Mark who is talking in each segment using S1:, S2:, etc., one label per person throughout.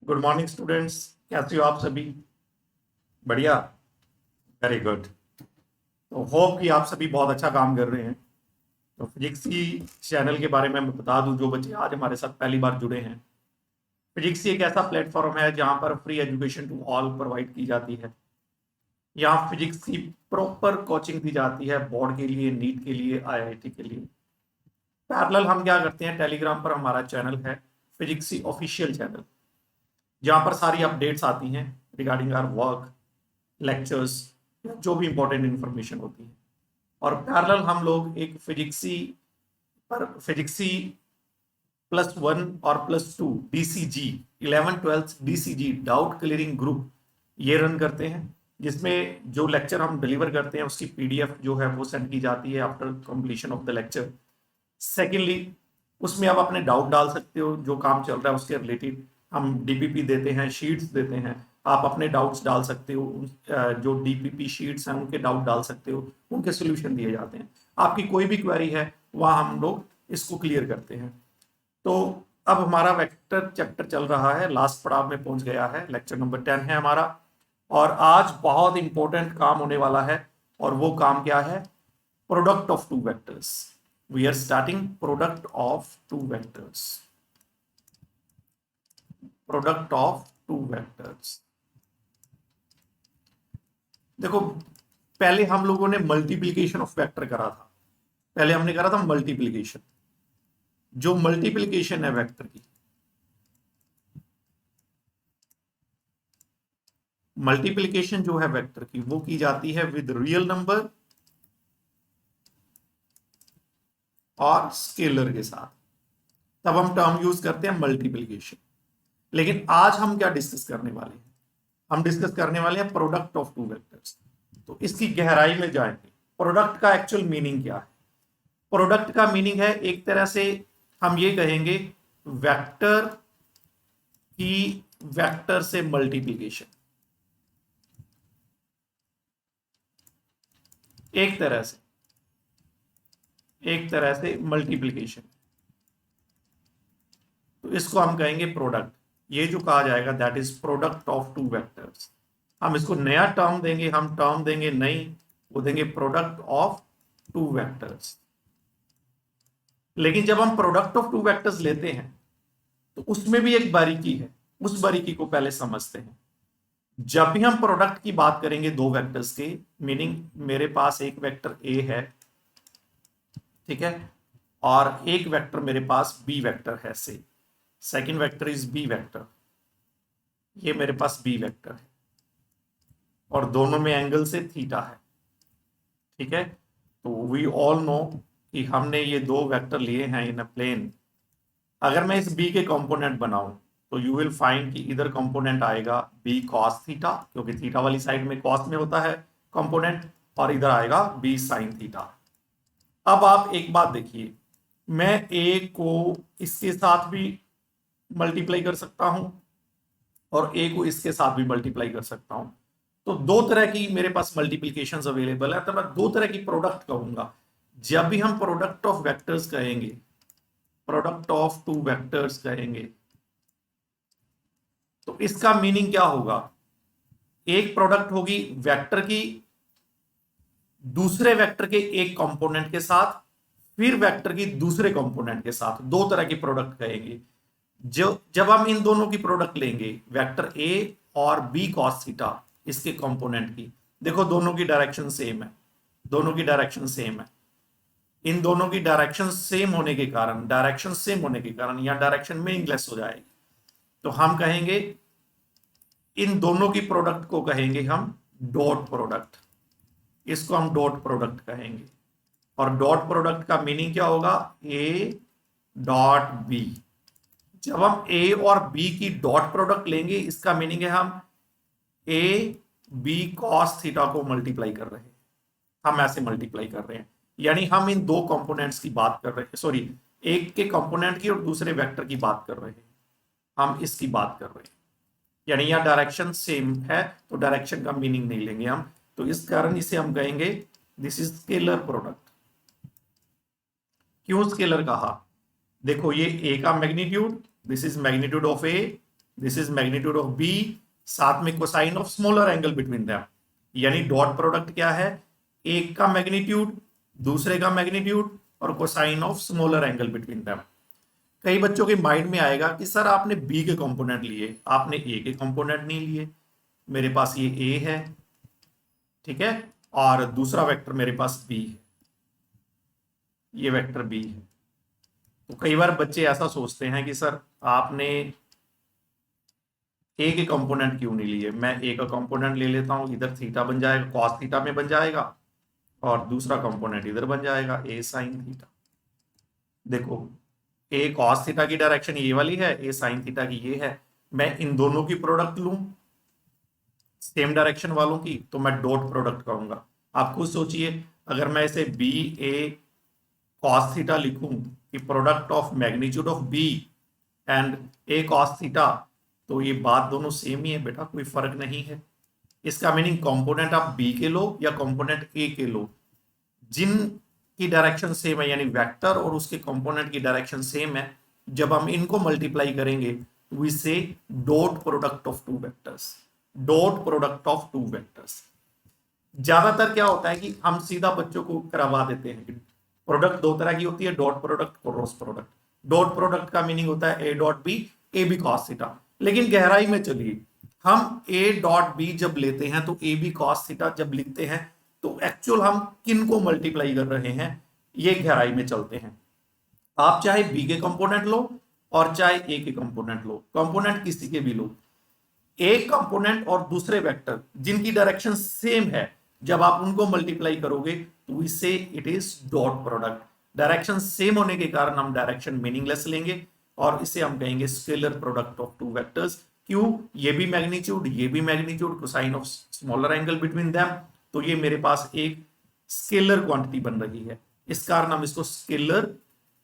S1: Good morning students. कैसे हो आप सभी? बढ़िया। Very good. तो होप कि आप सभी बहुत अच्छा काम कर रहे हैं। तो फिजिक्सी चैनल के बारे में मैं बता दूं, जो बच्चे आज हमारे साथ पहली बार जुड़े हैं। फिजिक्सी एक ऐसा प्लेटफॉर्म है जहां पर free education to all provide की जाती है। यहाँ फिजिक्स की प्रॉपर कोचिंग दी जाती है, बोर्ड के लिए, नीट के लिए, आईआईटी के लिए। पैरेलल हम क्या करते हैं, टेलीग्राम पर हमारा चैनल है फिजिक्सी ऑफिशियल चैनल, जहां पर सारी अपडेट्स आती हैं रिगार्डिंग आवर वर्क, लेक्चर्स, जो भी इंपॉर्टेंट इंफॉर्मेशन होती है। और पैरेलल हम लोग एक फिजिक्सी +1 और +2 DCG 11th-12th DCG doubt clearing group ये रन करते हैं, जिसमें जो लेक्चर हम डिलीवर करते हैं उसकी पीडीएफ जो है वो सेंड की जाती है after completion of the lecture. Secondly, उसमें आप अपने डाउट डाल सकते हो, जो काम चल रहा है उसके रिलेटेड हम डीपीपी देते हैं, शीट्स देते हैं। आप अपने डाउट्स डाल सकते हो, जो डीपीपी शीट्स हैं उनके डाउट डाल सकते हो, उनके सोल्यूशन दिए जाते हैं। आपकी कोई भी क्वेरी है वहाँ हम लोग इसको क्लियर करते हैं। तो अब हमारा वेक्टर चैप्टर चल रहा है, लास्ट पड़ाव में पहुंच गया है, लेक्चर नंबर 10 है हमारा। और आज बहुत इंपॉर्टेंट काम होने वाला है, और वो काम क्या है? Product of two vectors. We are starting product of two vectors. Product of two vectors. देखो, पहले हम लोगों ने मल्टीप्लिकेशन ऑफ वेक्टर करा था। पहले हमने करा था मल्टीप्लिकेशन। जो मल्टीप्लिकेशन है वेक्टर की, मल्टीप्लिकेशन जो है वेक्टर की, वो की जाती है विद रियल नंबर और स्केलर के साथ। तब हम टर्म यूज करते हैं मल्टीप्लिकेशन। लेकिन आज हम क्या डिस्कस करने वाले हैं? हम डिस्कस करने वाले हैं प्रोडक्ट ऑफ टू वेक्टर्स। तो इसकी गहराई में जाएंगे। प्रोडक्ट का एक्चुअल मीनिंग क्या है? प्रोडक्ट का मीनिंग है, एक तरह से हम ये कहेंगे, वेक्टर की वेक्टर से मल्टीप्लिकेशन। एक तरह से मल्टीप्लिकेशन। तो इसको हम कहेंगे प्रोडक्ट। ये जो कहा जाएगा that is product of two vectors. हम इसको नया टर्म देंगे, हम टर्म देंगे नई, वो देंगे प्रोडक्ट ऑफ टू वेक्टर्स। लेकिन जब हम प्रोडक्ट ऑफ टू वेक्टर्स लेते हैं तो उसमें भी एक बारीकी है, उस बारीकी को पहले समझते हैं। जब भी हम प्रोडक्ट की बात करेंगे दो वेक्टर्स के, मीनिंग मेरे पास एक वेक्टर ए है, ठीक है, और एक वेक्टर मेरे पास बी वेक्टर है, से second vector is B vector. ये मेरे पास बी वेक्टर है और दोनों में एंगल से थीटा है, ठीक है। तो वी ऑल नो कि हमने ये दो वेक्टर लिए हैं इन अ प्लेन। अगर मैं इस बी के कंपोनेंट बनाऊं तो यू विल फाइंड कि इधर कंपोनेंट आएगा बी कॉस थीटा, क्योंकि थीटा वाली साइड में कॉस में होता है कंपोनेंट, और इधर आएगा बी साइन थीटा। अब आप एक बात देखिए, मैं ए को इसके साथ भी मल्टीप्लाई कर सकता हूं और ए को इसके साथ भी मल्टीप्लाई कर सकता हूं। तो दो तरह की मेरे पास मल्टीप्लीकेशन अवेलेबल है, तो मैं दो तरह की प्रोडक्ट कहूंगा। जब भी हम प्रोडक्ट ऑफ वेक्टर्स कहेंगे, प्रोडक्ट ऑफ टू वेक्टर्स कहेंगे, तो इसका मीनिंग क्या होगा? एक प्रोडक्ट होगी वेक्टर की दूसरे वेक्टर के एक कंपोनेंट के साथ, फिर वेक्टर की दूसरे कंपोनेंट के साथ, दो तरह की प्रोडक्ट कहेंगे। जो जब हम इन दोनों की प्रोडक्ट लेंगे, वेक्टर ए और बी कॉस थीटा, इसके कंपोनेंट की, देखो दोनों की डायरेक्शन सेम है, दोनों की डायरेक्शन सेम है। इन दोनों की डायरेक्शन सेम होने के कारण, यहां डायरेक्शन मीनिंगलेस हो जाएगी। तो हम कहेंगे इन दोनों की प्रोडक्ट को कहेंगे हम डॉट प्रोडक्ट। इसको हम डॉट प्रोडक्ट कहेंगे। और डॉट प्रोडक्ट का मीनिंग क्या होगा? A dot B. जब हम ए और बी की डॉट प्रोडक्ट लेंगे, इसका मीनिंग है हम ए बी कॉस थीटा को मल्टीप्लाई कर रहे हैं, हम ऐसे मल्टीप्लाई कर रहे हैं। यानी हम इन दो कंपोनेंट्स की बात कर रहे हैं, सॉरी, एक के कंपोनेंट की और दूसरे वेक्टर की बात कर रहे हैं, हम इसकी बात कर रहे हैं। यानी यहां डायरेक्शन सेम है, तो डायरेक्शन का मीनिंग नहीं लेंगे हम। तो इस कारण इसे हम कहेंगे दिस इज स्केलर प्रोडक्ट। क्यों स्केलर कहा? देखो, ये ए का magnitude, this is magnitude of A, this is magnitude of B, साथ में cosine of smaller angle between them. यानी डॉट प्रोडक्ट क्या है, एक का मैग्नीट्यूड, दूसरे का मैग्नीट्यूड और cosine of smaller angle between them. कई बच्चों के माइंड में आएगा कि सर आपने बी के कंपोनेंट लिए, आपने ए के कंपोनेंट नहीं लिए। मेरे पास ये ए है, ठीक है, और दूसरा वेक्टर मेरे पास बी है, ये वेक्टर बी है। तो कई बार बच्चे ऐसा सोचते हैं कि सर आपने ए के कंपोनेंट क्यों नहीं लिए। मैं ए का कंपोनेंट ले लेता हूं, इधर थीटा बन जाएगा, कॉस थीटा में बन जाएगा, और दूसरा कंपोनेंट इधर बन जाएगा ए साइन थीटा। देखो ए कॉस थीटा की डायरेक्शन ये वाली है, ए साइन थीटा की ये है। मैं इन दोनों की प्रोडक्ट लूं सेम डायरेक्शन वालों की, तो मैं डॉट प्रोडक्ट कहूंगा। आप खुद सोचिए, अगर मैं इसे बी ए कॉस थीटा लिखूं कि product of magnitude of B and A cos theta, तो ये बात दोनों सेम ही है बेटा, कोई फर्क नहीं है। इसका मीनिंग कंपोनेंट आप बी के लो या कंपोनेंट ए के लो, जिन की डायरेक्शन सेम है, यानी वेक्टर और उसके कंपोनेंट की डायरेक्शन सेम है, जब हम इनको मल्टीप्लाई करेंगे वी से dot product of two vectors, dot product of two vectors. ज्यादातर क्या होता है कि हम सीधा बच्चों को करवा देते हैं कि प्रोडक्ट दो तरह की होती है, dot product, cross product. Dot product का मीनिंग होता है ए dot B, A B cos theta. लेकिन गहराई में चलिए, हम ए डॉट बी जब लेते हैं तो ए बी कॉस थीटा जब लिखते हैं तो एक्चुअल हम किन को मल्टीप्लाई कर रहे हैं, ये गहराई में चलते हैं। आप चाहे बी के कंपोनेंट लो और चाहे ए के कंपोनेंट लो, कंपोनेंट किसी के भी लो, एक कंपोनेंट और दूसरे वेक्टर जिनकी डायरेक्शन सेम है, जब आप उनको मल्टीप्लाई करोगे तो इससे it is dot product. Direction same होने के कारण हम डायरेक्शन मीनिंगलेस लेंगे और इसे हम कहेंगे scalar product of two vectors. क्यों, ये भी मैग्नीट्यूड, ये भी magnitude, cosine of smaller angle between them, तो ये मेरे पास एक स्केलर क्वांटिटी बन रही है, इस कारण हम इसको स्केलर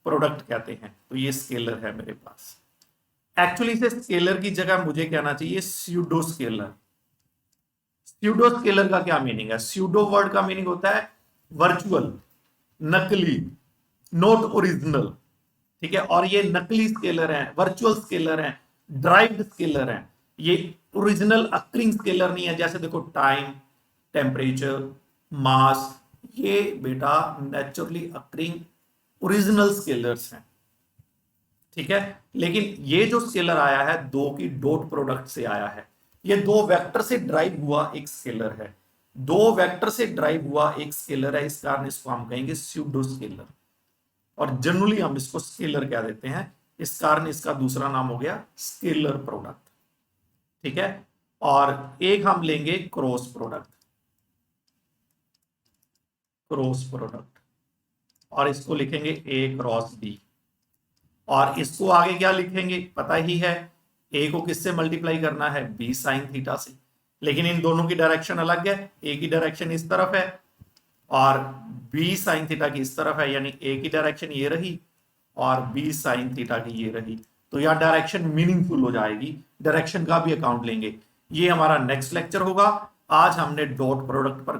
S1: प्रोडक्ट कहते हैं। तो ये स्केलर है मेरे पास। एक्चुअली इसे स्केलर की जगह मुझे कहना चाहिए स्यूडो स्केलर। स्यूडो स्केलर का क्या मीनिंग है, स्यूडो वर्ड का मीनिंग होता है वर्चुअल, नकली, नॉट ओरिजिनल, ठीक है। और ये नकली स्केलर है, वर्चुअल स्केलर है, ड्राइव्ड स्केलर है, ये ओरिजिनल अक्रिंग स्केलर नहीं है। जैसे देखो टाइम, टेम्परेचर, मास, ये बेटा नेचुरली अक्रिंग ओरिजिनल स्केलर्स हैं, ठीक है। लेकिन ये जो स्केलर आया है दो की डॉट प्रोडक्ट से आया है, ये दो वेक्टर से ड्राइव हुआ एक स्केलर है, दो वेक्टर से ड्राइव हुआ एक स्केलर है, इस कारण इसको हम कहेंगे स्यूडो स्केलर, और जनरली हम इसको स्केलर कह देते हैं, इस कारण इसका दूसरा नाम हो गया स्केलर प्रोडक्ट, ठीक है। और एक हम लेंगे क्रॉस प्रोडक्ट, क्रॉस प्रोडक्ट, और इसको लिखेंगे ए क्रॉस बी, और इसको आगे क्या लिखेंगे पता ही है, ए को किससे मल्टीप्लाई करना है, बी साइन थीटा से। लेकिन इन दोनों की डायरेक्शन अलग है, ए की डायरेक्शन इस तरफ है और बी साइन थीटा की इस तरफ है, यानी ए की डायरेक्शन ये रही और बी साइन थीटा की ये रही। तो यह डायरेक्शन मीनिंगफुल हो जाएगी, डायरेक्शन का भी अकाउंट लेंगे। ये हमारा नेक्स्ट लेक्चर होगा। आज हमने डॉट प्रोडक्ट पर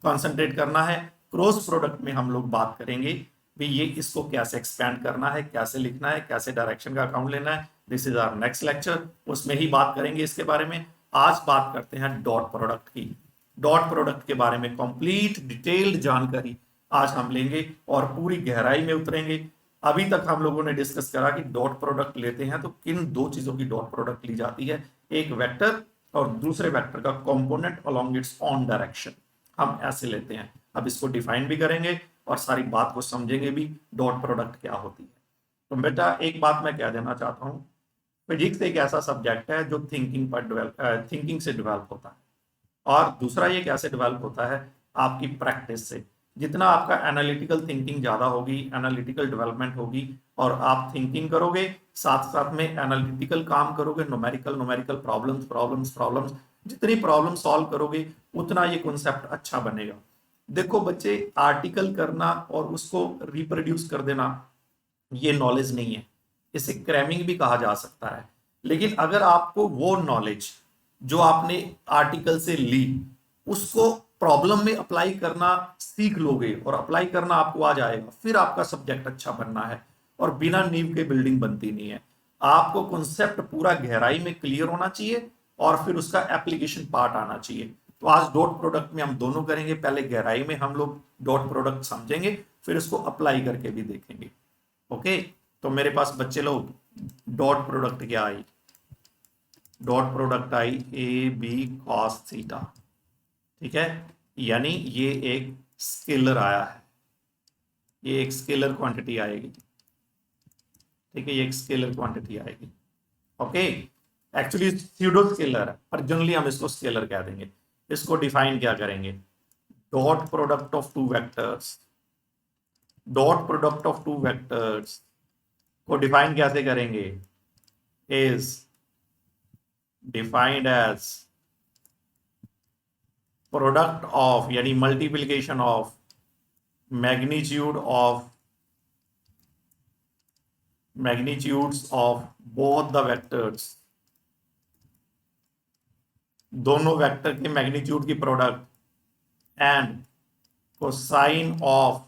S1: कॉन्सेंट्रेट करना है, क्रॉस प्रोडक्ट में हम लोग बात करेंगे भी ये इसको कैसे एक्सपेंड करना है, कैसे लिखना है, कैसे डायरेक्शन का अकाउंट लेना है। This is our next lecture, उसमें ही बात करेंगे इसके बारे में। आज बात करते हैं डॉट प्रोडक्ट की। डॉट प्रोडक्ट के बारे में कंप्लीट डिटेल्ड जानकारी आज हम लेंगे और पूरी गहराई में उतरेंगे। अभी तक हम लोगों ने डिस्कस करा कि डॉट प्रोडक्ट लेते हैं तो किन दो चीजों की डॉट प्रोडक्ट ली जाती है, एक वेक्टर और दूसरे वेक्टर का component along it's on direction, हम ऐसे लेते हैं। अब इसको डिफाइन भी करेंगे और सारी बात को समझेंगे भी, डॉट प्रोडक्ट क्या होती है। तो बेटा एक बात मैं कह देना चाहता हूँ, फिजिक्स एक ऐसा सब्जेक्ट है जो थिंकिंग से डेवलप होता है, और दूसरा ये कैसे डेवलप होता है, आपकी प्रैक्टिस से। जितना आपका एनालिटिकल थिंकिंग ज्यादा होगी, एनालिटिकल डेवलपमेंट होगी, और आप थिंकिंग करोगे साथ साथ में एनालिटिकल काम करोगे, न्यूमेरिकल प्रॉब्लम्स, जितनी प्रॉब्लम सॉल्व करोगे उतना ये कॉन्सेप्ट अच्छा बनेगा। देखो बच्चे, आर्टिकल करना और उसको रिप्रोड्यूस कर देना ये नॉलेज नहीं है, इसे क्रैमिंग भी कहा जा सकता है। लेकिन अगर आपको वो नॉलेज जो आपने आर्टिकल से ली उसको प्रॉब्लम में अप्लाई करना सीख लोगे और अप्लाई करना आपको आ जाएगा, फिर आपका सब्जेक्ट अच्छा बनना है। और बिना नींव के बिल्डिंग बनती नहीं है। आपको कॉन्सेप्ट पूरा गहराई में क्लियर होना चाहिए और फिर उसका एप्लीकेशन पार्ट आना चाहिए। तो आज डॉट प्रोडक्ट में हम दोनों करेंगे, पहले गहराई में हम लोग डॉट प्रोडक्ट समझेंगे, फिर इसको अप्लाई करके भी देखेंगे। ओके, तो मेरे पास बच्चे लोग डॉट प्रोडक्ट क्या आई? डॉट प्रोडक्ट आई ए बी कॉस थीटा, ठीक है, यानी ये एक स्केलर आया है, ये एक स्केलर क्वांटिटी आएगी, ठीक है, ये एक स्केलर क्वांटिटी आएगी। ओके, एक्चुअली स्यूडो स्केलर है पर जनरली हम इसको स्केलर कह देंगे। इसको डिफाइन क्या करेंगे? Dot product of two vectors, dot product of two vectors को डिफाइन कैसे करेंगे? Is defined as product of, यानी multiplication of magnitudes of both the vectors, दोनों वेक्टर के मैग्नीट्यूड की product and cosine of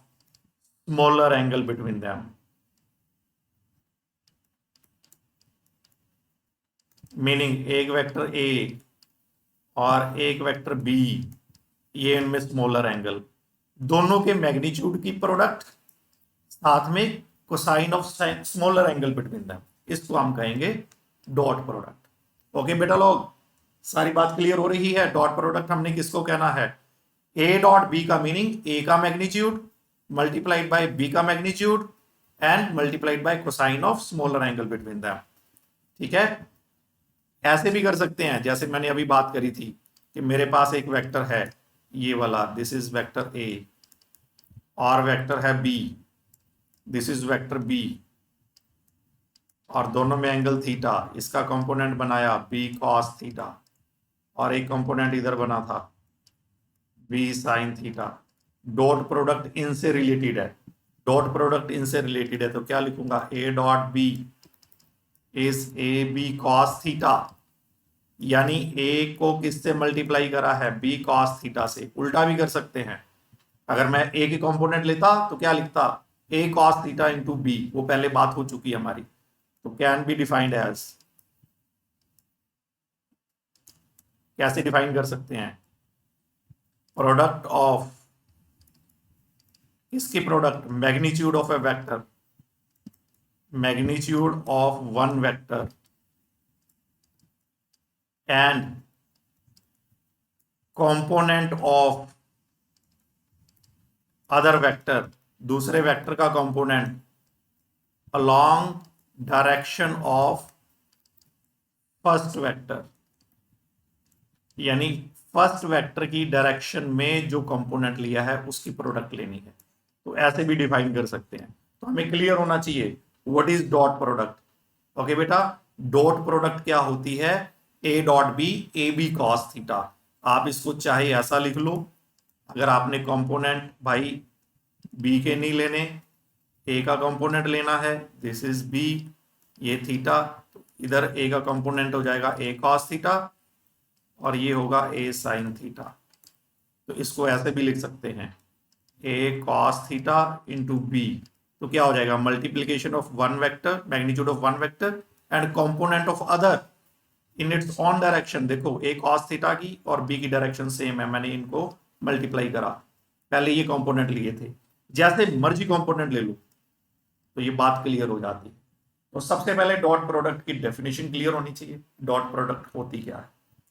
S1: smaller angle between them. Meaning एक vector a और एक वेक्टर बी, ये इनमें स्मॉलर एंगल, दोनों के मैग्नीट्यूड की प्रोडक्ट साथ में cosine of smaller angle between them, इसको हम कहेंगे डॉट प्रोडक्ट। ओके बेटा लोग, सारी बात क्लियर हो रही है? डॉट प्रोडक्ट हमने किसको कहना है? ए डॉट बी का मीनिंग ए का मैग्नीट्यूड मल्टीप्लाइड बाय बी का magnitude and multiplied by cosine of smaller angle between them, ठीक है। ऐसे भी कर सकते हैं जैसे मैंने अभी बात करी थी कि मेरे पास एक वेक्टर है ये वाला, दिस इज वेक्टर ए, और वेक्टर है B, this is vector B, और दोनों में एंगल थीटा, इसका कंपोनेंट बनाया बी कॉस थीटा और एक कंपोनेंट इधर बना था B sine theta. Dot product इनसे रिलेटेड है, डॉट प्रोडक्ट इनसे रिलेटेड है, तो क्या लिखूंगा? A dot B is A B cos theta, यानी ए को किससे मल्टीप्लाई करा है? बी कॉस थीटा से। उल्टा भी कर सकते हैं, अगर मैं ए के कंपोनेंट लेता तो क्या लिखता? ए कॉस थीटा इंटू बी, वो पहले बात हो चुकी है हमारी, तो कैन बी डिफाइंड एज, कैसे डिफाइन कर सकते हैं? प्रोडक्ट ऑफ, इसकी product magnitude of A vector, magnitude of one vector and component of other vector, दूसरे वेक्टर का component along direction of first vector, यानी फर्स्ट वेक्टर की डायरेक्शन में जो कंपोनेंट लिया है उसकी प्रोडक्ट लेनी है, तो ऐसे भी डिफाइन कर सकते हैं। तो हमें क्लियर होना चाहिए what is dot product. Okay बेटा, डॉट प्रोडक्ट क्या होती है? ए dot B, A B cos theta. आप इसको चाहे ऐसा लिख लो, अगर आपने कंपोनेंट भाई बी के नहीं लेने, ए का कंपोनेंट लेना है, दिस इज बी, ये थीटा, तो इधर ए का कंपोनेंट हो जाएगा ए कॉस थीटा और ये होगा ए साइन थीटा। तो इसको ऐसे भी लिख सकते हैं ए कॉस थीटा इंटू बी, तो क्या हो जाएगा? Multiplication of one vector, magnitude of one vector and component of other in its on direction. देखो ए कॉस थीटा की और बी की डायरेक्शन सेम है, मैंने इनको मल्टीप्लाई करा, पहले ये कंपोनेंट लिए थे, जैसे मर्जी कंपोनेंट ले लो तो ये बात क्लियर हो जाती है। तो सबसे पहले डॉट प्रोडक्ट की डेफिनेशन क्लियर होनी चाहिए, डॉट प्रोडक्ट होती क्या है।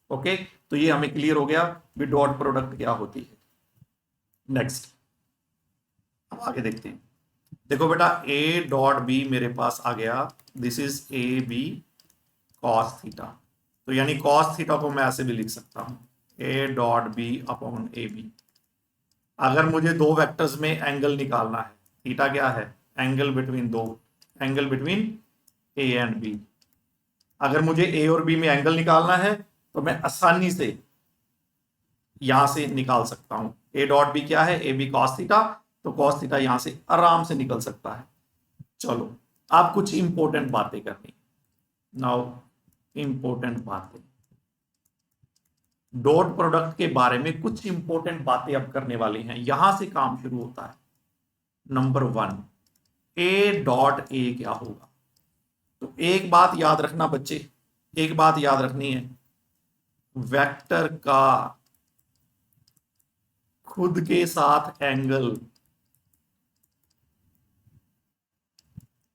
S1: ओके, तो ये हमें क्लियर हो गया कि डॉट प्रोडक्ट क्या होती है। नेक्स्ट अब आगे देखते हैं। देखो बेटा, ए डॉट बी मेरे पास आ गया, this is A B cos theta, तो यानी कॉस थीटा को मैं ऐसे भी लिख सकता हूं ए डॉट बी अपॉन ए बी। अगर मुझे दो वेक्टर्स में एंगल निकालना है, थीटा क्या है? एंगल बिटवीन दो, angle between A and B. अगर मुझे ए और बी में एंगल निकालना है तो मैं आसानी से यहां से निकाल सकता हूं। ए डॉट बी क्या है? ए बी कॉस थीटा, तो कॉस थीटा यहां से आराम से निकल सकता है। चलो आप कुछ इंपॉर्टेंट बातें करनी, नाउ इंपॉर्टेंट बातें, डॉट प्रोडक्ट के बारे में कुछ इंपॉर्टेंट बातें अब करने वाली हैं, यहां से काम शुरू होता है। नंबर वन, ए डॉट ए क्या होगा? तो एक बात याद रखना बच्चे, एक बात याद रखनी है, वेक्टर का खुद के साथ एंगल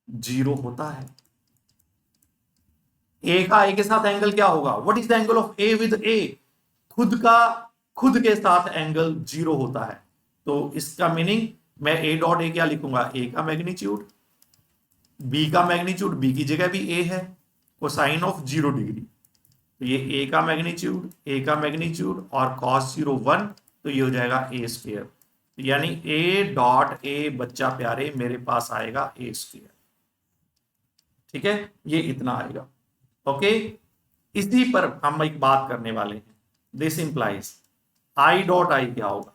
S1: 0 होता है। ए का ए के साथ एंगल क्या होगा? What is the angle of a with a? खुद के साथ एंगल 0 होता है। तो इसका मीनिंग मैं ए डॉट ए क्या लिखूंगा? ए का मैग्नीट्यूड, बी का मैग्नीट्यूड, बी की जगह भी ए है, कोसाइन ऑफ 0 डिग्री। तो ये ए का मैग्नीट्यूड, ए का मैग्नीट्यूड और cos 0 1, तो ये हो जाएगा ए स्क्वायर। यानी ए डॉट ए बच्चा प्यारे मेरे पास आएगा ए स्क्वायर। ठीक है, ये इतना आएगा। ओके, इसी पर हम एक बात करने वाले हैं। This implies I dot I क्या होगा?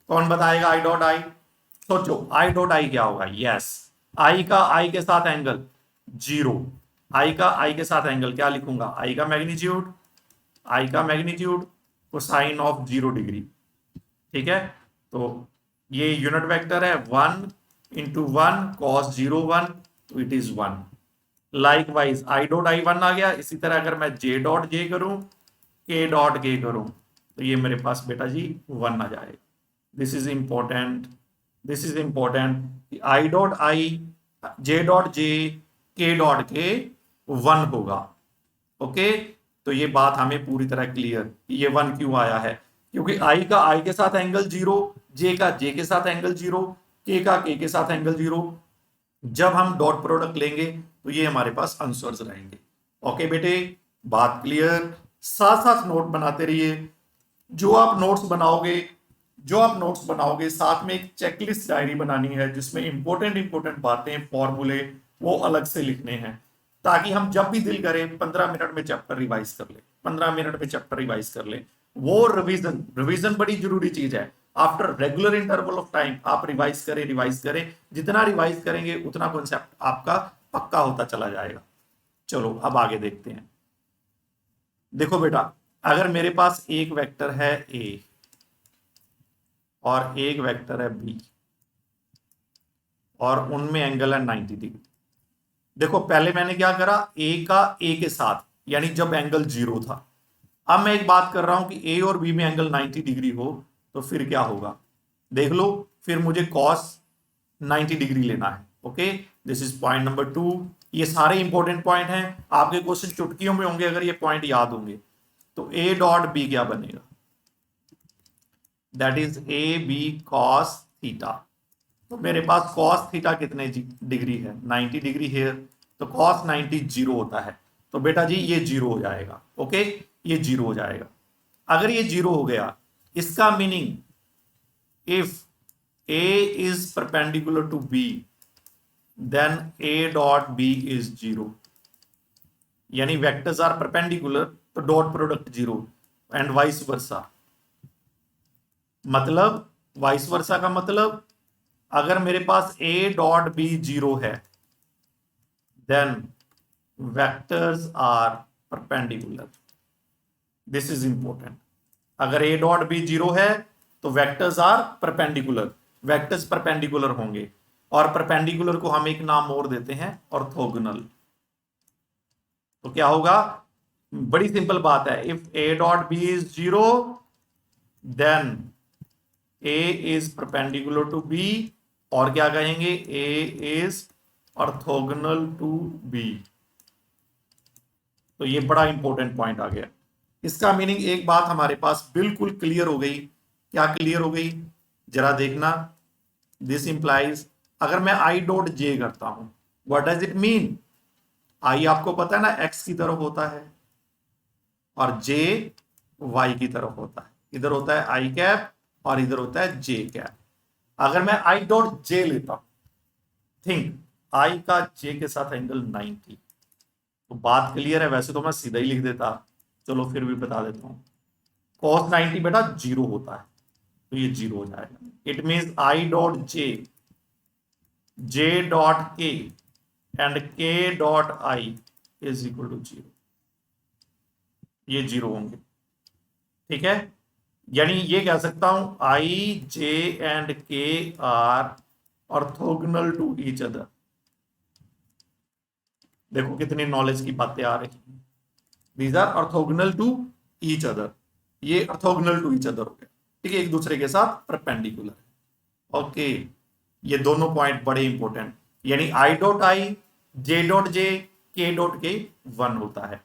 S1: कौन बताएगा आई डॉट आई? सोचो आई डॉट आई क्या होगा? यस, आई का आई के साथ एंगल 0, आई का आई के साथ एंगल क्या लिखूंगा? आई का मैग्नीट्यूड, आई का मैग्नीट्यूड कोसाइन ऑफ 0 डिग्री। ठीक है, तो ये यूनिट वेक्टर है 1 इंटू 1 cos 0 1, तो it is 1। Likewise I dot I 1 आ गया। इसी तरह अगर मैं जे डॉट जे करूं, के डॉट के करूं, तो ये मेरे पास बेटा जी 1 आ जाएगा। This is important, this is important. I dot i, j dot जे, के डॉट के 1 होगा। ओके, तो ये बात हमें पूरी तरह क्लियर, ये 1 क्यों आया है? क्योंकि आई का आई के साथ एंगल 0, जे का जे के साथ एंगल 0, के का के साथ एंगल 0। जब हम डॉट प्रोडक्ट लेंगे तो ये हमारे पास आंसर्स रहेंगे। ओके बेटे, बात क्लियर? साथ साथ नोट बनाते रहिए। जो आप नोट्स बनाओगे साथ में एक चेकलिस्ट डायरी बनानी है जिसमें इंपॉर्टेंट बातें, फॉर्मूले वो अलग से लिखने हैं, ताकि हम जब भी दिल करे 15 मिनट में चैप्टर रिवाइज कर ले, 15 मिनट में चैप्टर रिवाइज कर ले। वो रिवीजन बड़ी जरूरी चीज है। After regular interval of time आप रिवाइज करें। जितना रिवाइज करेंगे उतना कॉन्सेप्ट आपका पक्का होता चला जाएगा। चलो अब आगे देखते हैं। देखो बेटा, अगर मेरे पास एक वेक्टर है ए और एक वेक्टर है बी और उनमें एंगल है 90 डिग्री। देखो पहले मैंने क्या करा, ए का ए के साथ, यानी जब एंगल 0 था। अब मैं एक बात कर रहा हूं कि ए और बी में एंगल 90 डिग्री हो, तो फिर क्या होगा? देख लो, फिर मुझे cos 90 डिग्री लेना है। Okay, this is point number 2। ये सारे इंपॉर्टेंट पॉइंट हैं, आपके क्वेश्चन चुटकियों में होंगे अगर ये पॉइंट याद होंगे। तो ए डॉट बी क्या बनेगा? That is A B cos theta. तो मेरे पास cos थीटा कितने डिग्री है? 90 डिग्री है, तो cos 90 0 होता है। तो बेटा जी ये 0 हो जाएगा। ओके, ये 0 हो जाएगा। अगर ये 0 हो गया, इसका meaning if A is perpendicular to B then A dot B is 0। यानी वेक्टर्स आर परपेंडिकुलर तो dot product 0 and vice versa. मतलब वाइस वर्सा का मतलब अगर मेरे पास A डॉट B 0 है then vectors are perpendicular. This is important. अगर A dot B 0 है तो vectors are perpendicular, vectors perpendicular होंगे। और परपेंडिकुलर को हम एक नाम और देते हैं ऑर्थोगोनल। तो क्या होगा? बड़ी सिंपल बात है, if A dot B is 0 then A is perpendicular to B, और क्या कहेंगे? A is orthogonal to B. तो ये बड़ा इंपॉर्टेंट पॉइंट आ गया। इसका मीनिंग एक बात हमारे पास बिल्कुल क्लियर हो गई। क्या क्लियर हो गई? जरा देखना। दिस इंप्लाइज अगर मैं आई डॉट जे करता हूं, व्हाट डज इट मीन? आई आपको पता है ना एक्स की तरफ होता है और जे वाई की तरफ होता है। इधर होता है आई कैप और इधर होता है जे कैप। अगर मैं आई डॉट जे लेता हूं, थिंक आई का जे के साथ एंगल 90, तो बात क्लियर है। वैसे तो मैं सीधा ही लिख देता, चलो फिर भी बता देता हूं। cos 90 बेटा 0 होता है, तो ये 0 हो जाएगा। It means i dot j dot k and k dot i is equal to 0। ये 0 होंगे। ठीक है, यानी ये कह सकता हूं i j and k are orthogonal to each other. देखो कितनी नॉलेज की बातें आ रही हैं। These are orthogonal to each other, ये ऑर्थोगोनल टू ईच अदर हो गया, ठीक है, एक दूसरे के साथ परपेंडिकुलर। ओके, ये दोनों पॉइंट बड़े इंपॉर्टेंट, यानी I dot i, j dot जे, के डॉट के 1 होता है,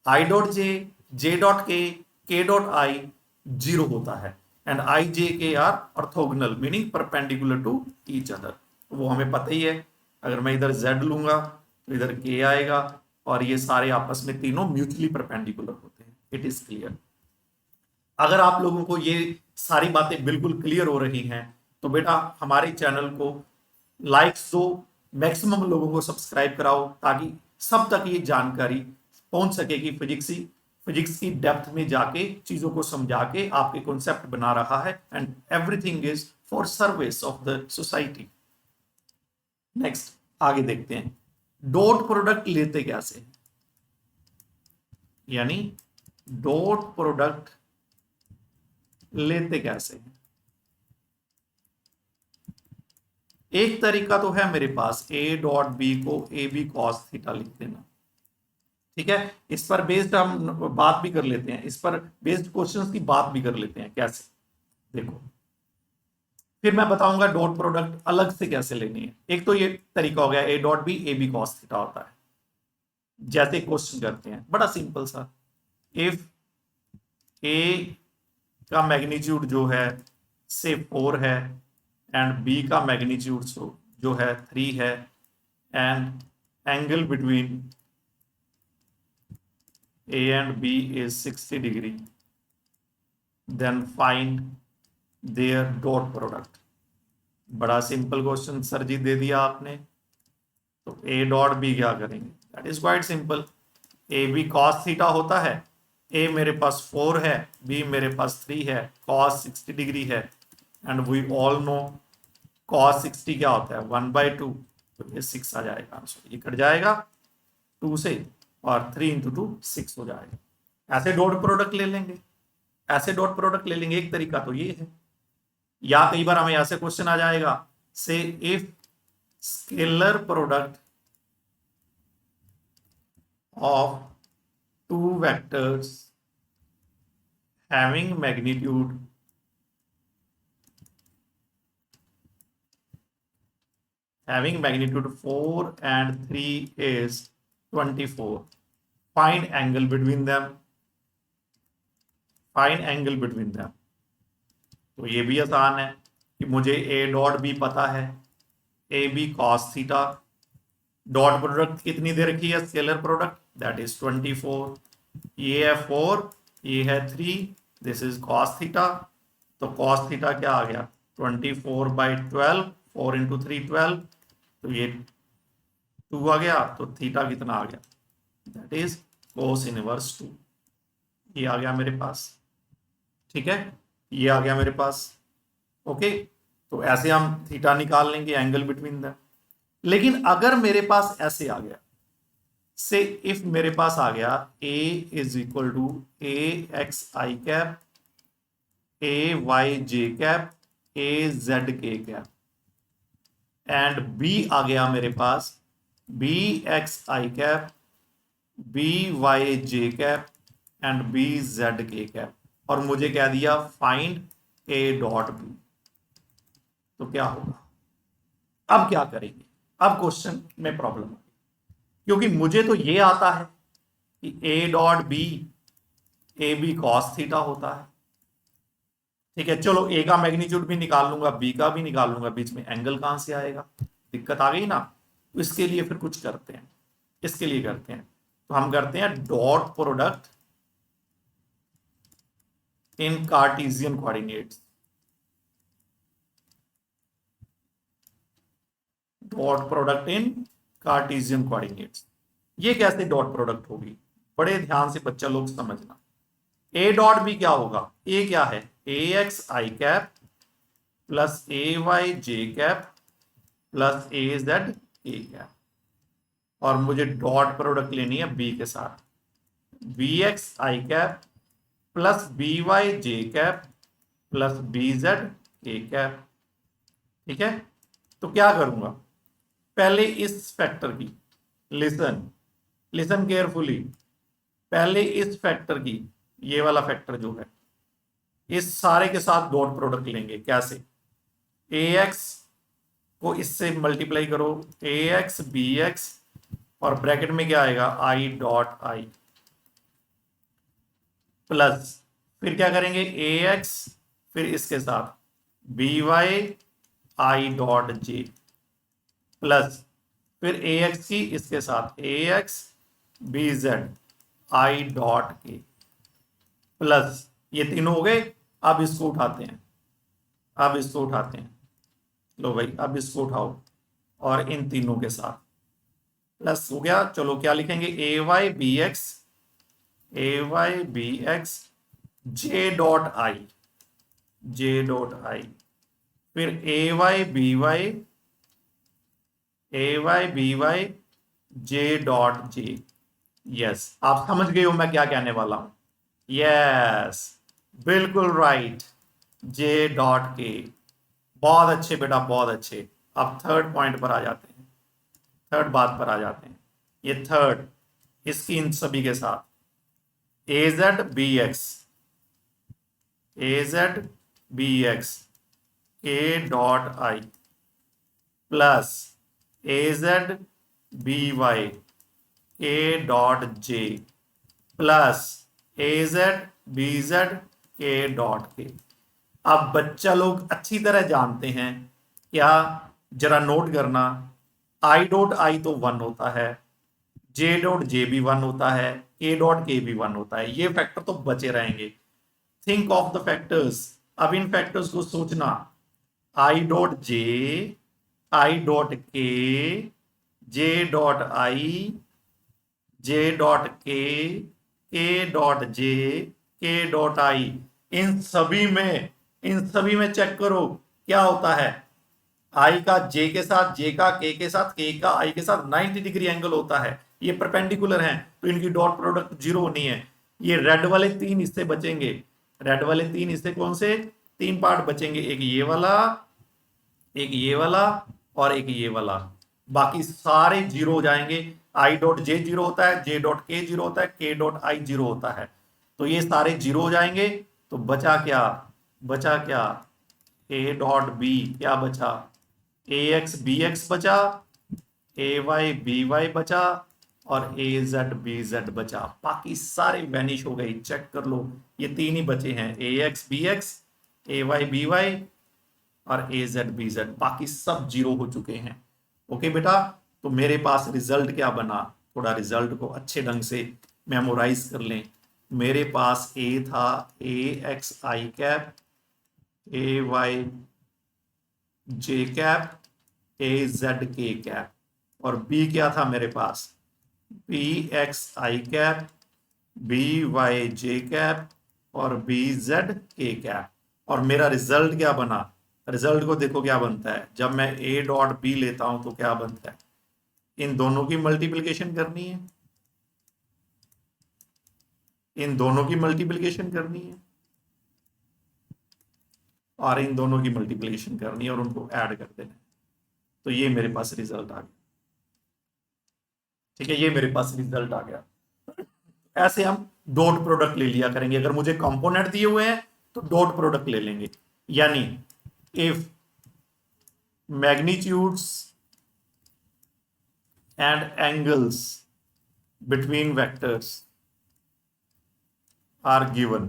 S1: i dot j dot k dot i 0 होता है, and i j k are orthogonal meaning perpendicular to each other. वो हमें पता ही है, अगर मैं इधर z लूंगा तो इधर k आएगा, और ये सारे आपस में तीनों म्यूचुअली परपेंडिकुलर होते हैं। It is clear. अगर आप लोगों को ये सारी बातें बिल्कुल क्लियर हो रही हैं तो बेटा हमारे चैनल को लाइक्स दो, मैक्सिमम लोगों को सब्सक्राइब कराओ, ताकि सब तक ये जानकारी पहुंच सके कि फिजिक्स की डेप्थ में जाके चीजों को समझा के आपके कॉन्सेप्ट बना रहा है, and everything is for service of the society. Next आगे देखते हैं, डॉट प्रोडक्ट लेते कैसे, यानी डॉट प्रोडक्ट लेते कैसे हैं। एक तरीका तो है मेरे पास, ए डॉट बी को ए बी कॉस थीटा लिख देना, ठीक है। इस पर बेस्ड हम बात भी कर लेते हैं, इस पर बेस्ड क्वेश्चंस की बात भी कर लेते हैं कैसे, देखो फिर मैं बताऊंगा डॉट प्रोडक्ट अलग से कैसे लेनी है। एक तो ये तरीका हो गया, A dot B A B cos theta होता है, जैसे क्वेश्चन करते हैं बड़ा सिंपल सा, इफ ए का मैग्नीट्यूड जो है से 4 है, एंड बी का मैग्नीट्यूड जो है 3 है, and angle between A and B is 60 degree, then find their dot product. बड़ा सिंपल क्वेश्चन सर जी दे दिया आपने, तो ए डॉट बी क्या करेंगे, that is quite simple, A B cos theta होता है, ए मेरे पास 4 है, बी मेरे पास 3 है, कॉस 60 डिग्री है, and we all know cos 60 क्या होता है 1/2, तो ये 6 आ जाएगा आंसर, ये कट जाएगा 2 से, और 3 इंटू 2 6 हो जाएगा। ऐसे डॉट प्रोडक्ट ले लेंगे, ऐसे डॉट प्रोडक्ट ले लेंगे, एक तरीका तो ये है। या कई बार हमें ऐसे क्वेश्चन आ जाएगा, से if scalar product of two vectors having magnitude having magnitude 4 and 3 is 24, find angle between them, find angle between them। तो ये भी आसान है कि मुझे ए डॉट बी पता है, A B cos theta, dot product कितनी दे रखी है स्केलर प्रोडक्ट, दैट इज 24, ये है 4, ये है 3, दिस इज कॉस थीटा, तो कॉस थीटा क्या आ गया 24/12, 4 इंटू 3 12, तो ये 2 आ गया, तो थीटा कितना आ गया, दैट इज कोस इनवर्स 2, ये आ गया मेरे पास, ठीक है, ये आ गया मेरे पास। ओके, तो ऐसे हम थीटा निकाल लेंगे, एंगल बिटवीन द। लेकिन अगर मेरे पास ऐसे आ गया, से इफ मेरे पास आ गया a is equal to a x i cap, a y j cap, a z k cap, and b आ गया मेरे पास b x i cap, b y j cap, and b Z k cap, और मुझे कह दिया find a dot B, तो क्या होगा, अब क्या करेंगे, अब क्वेश्चन में प्रॉब्लम है, क्योंकि मुझे तो ये आता है कि A dot B A B cos theta होता है, ठीक है, चलो ए का मैग्नीट्यूड भी निकाल लूंगा, बी का भी निकाल लूंगा, बीच में एंगल कहां से आएगा, दिक्कत आ गई ना। तो इसके लिए फिर कुछ करते हैं, इसके लिए करते हैं, तो हम करते हैं dot product in Cartesian coordinates, dot product in Cartesian coordinates. ये कैसे डॉट प्रोडक्ट होगी, बड़े ध्यान से बच्चा लोग समझना। ए डॉट बी क्या होगा, ए क्या है a x i cap plus a y j cap plus A z a cap, और मुझे डॉट प्रोडक्ट लेनी है बी के साथ, b x i cap plus b y j cap plus b z a cap, ठीक है। तो क्या करूंगा, पहले इस फैक्टर की, लिसन, लिसन केयरफुली, पहले इस फैक्टर की, ये वाला फैक्टर जो है, इस सारे के साथ डॉट प्रोडक्ट लेंगे। कैसे? ax को इससे मल्टीप्लाई करो, ax bx, और ब्रैकेट में क्या आएगा, i डॉट आई, प्लस फिर क्या करेंगे, ax, फिर इसके साथ by i dot j, plus फिर ax की इसके साथ ax bz i dot k, plus ये तीनों हो गए। अब इसको उठाते हैं, अब इसको उठाते हैं, लो भाई अब इसको उठाओ और इन तीनों के साथ प्लस हो गया। चलो क्या लिखेंगे, a y b x j dot i, j dot i, फिर a y b y j dot j. Yes, आप समझ गए हो मैं क्या कहने वाला हूं। यस, बिल्कुल राइट, जे डॉट के। बहुत अच्छे बेटा, बहुत अच्छे। अब थर्ड पॉइंट पर आ जाते हैं, थर्ड बात पर आ जाते हैं। ये थर्ड, इसकी इन सभी के साथ A Z B x, A Z B X k dot i, plus A Z B Y k dot j, plus A Z B Z k dot k. अब बच्चा लोग अच्छी तरह जानते हैं क्या, जरा नोट करना, आई डॉट आई तो 1 होता है, जे डॉट जे भी 1 होता है, के डॉट के भी 1 होता है। ये फैक्टर तो बचे रहेंगे। Think of the factors. अब इन फैक्टर्स को सोचना, आई डॉट जे, आई डॉट के, जे dot i, j dot k dot जे, के डॉट आई। इन सभी में चेक करो क्या होता है, आई का जे के साथ, जे का के साथ, के का आई के साथ 90 डिग्री एंगल होता है। ये परपेंडिकुलर हैं तो इनकी डॉट प्रोडक्ट जीरो होनी है। ये रेड वाले 3 हिस्से बचेंगे, रेड वाले 3 हिस्से कौन से, 3 पार्ट बचेंगे, एक ये वाला, एक ये वाला और एक ये वाला। बाकी सारे जीरो हो जाएंगे। आई डॉट जे जीरो होता है, जे डॉट के जीरो होता है, के डॉट आई जीरो होता है। तो ये सारे जीरो हो जाएंगे। तो बचा क्या, बचा क्या, ए डॉट बी क्या बचा, ए एक्स बी एक्स बचा, ए वाई बी वाई बचा, और ए जेड बी जेड बचा। बाकी सारे वैनिश हो गई, चेक कर लो। ये 3 ही बचे हैं, ए x b x, a y b Y और ए जेड बी जेड। बाकी सब जीरो हो चुके हैं। ओके बेटा, तो मेरे पास रिजल्ट क्या बना, थोड़ा रिजल्ट को अच्छे ढंग से मेमोराइज कर लें। मेरे पास ए था ए x i cap, a y j cap, a z k cap, और बी क्या था मेरे पास, b x i cap, b y j cap और बी जेड के कैप। और मेरा रिजल्ट क्या बना, रिजल्ट को देखो क्या बनता है। जब मैं ए डॉट बी लेता हूं तो क्या बनता है, इन दोनों की मल्टीप्लिकेशन करनी है, इन दोनों की मल्टीप्लिकेशन करनी है और इन दोनों की मल्टीप्लिकेशन करनी है और उनको ऐड कर देना है। तो ये मेरे पास रिजल्ट आ गया। ठीक है, ये मेरे पास रिजल्ट आ गया। ऐसे हम डॉट प्रोडक्ट ले लिया करेंगे। अगर मुझे कंपोनेंट दिए हुए हैं तो डॉट प्रोडक्ट ले लेंगे। यानी if magnitudes and angles between vectors are given,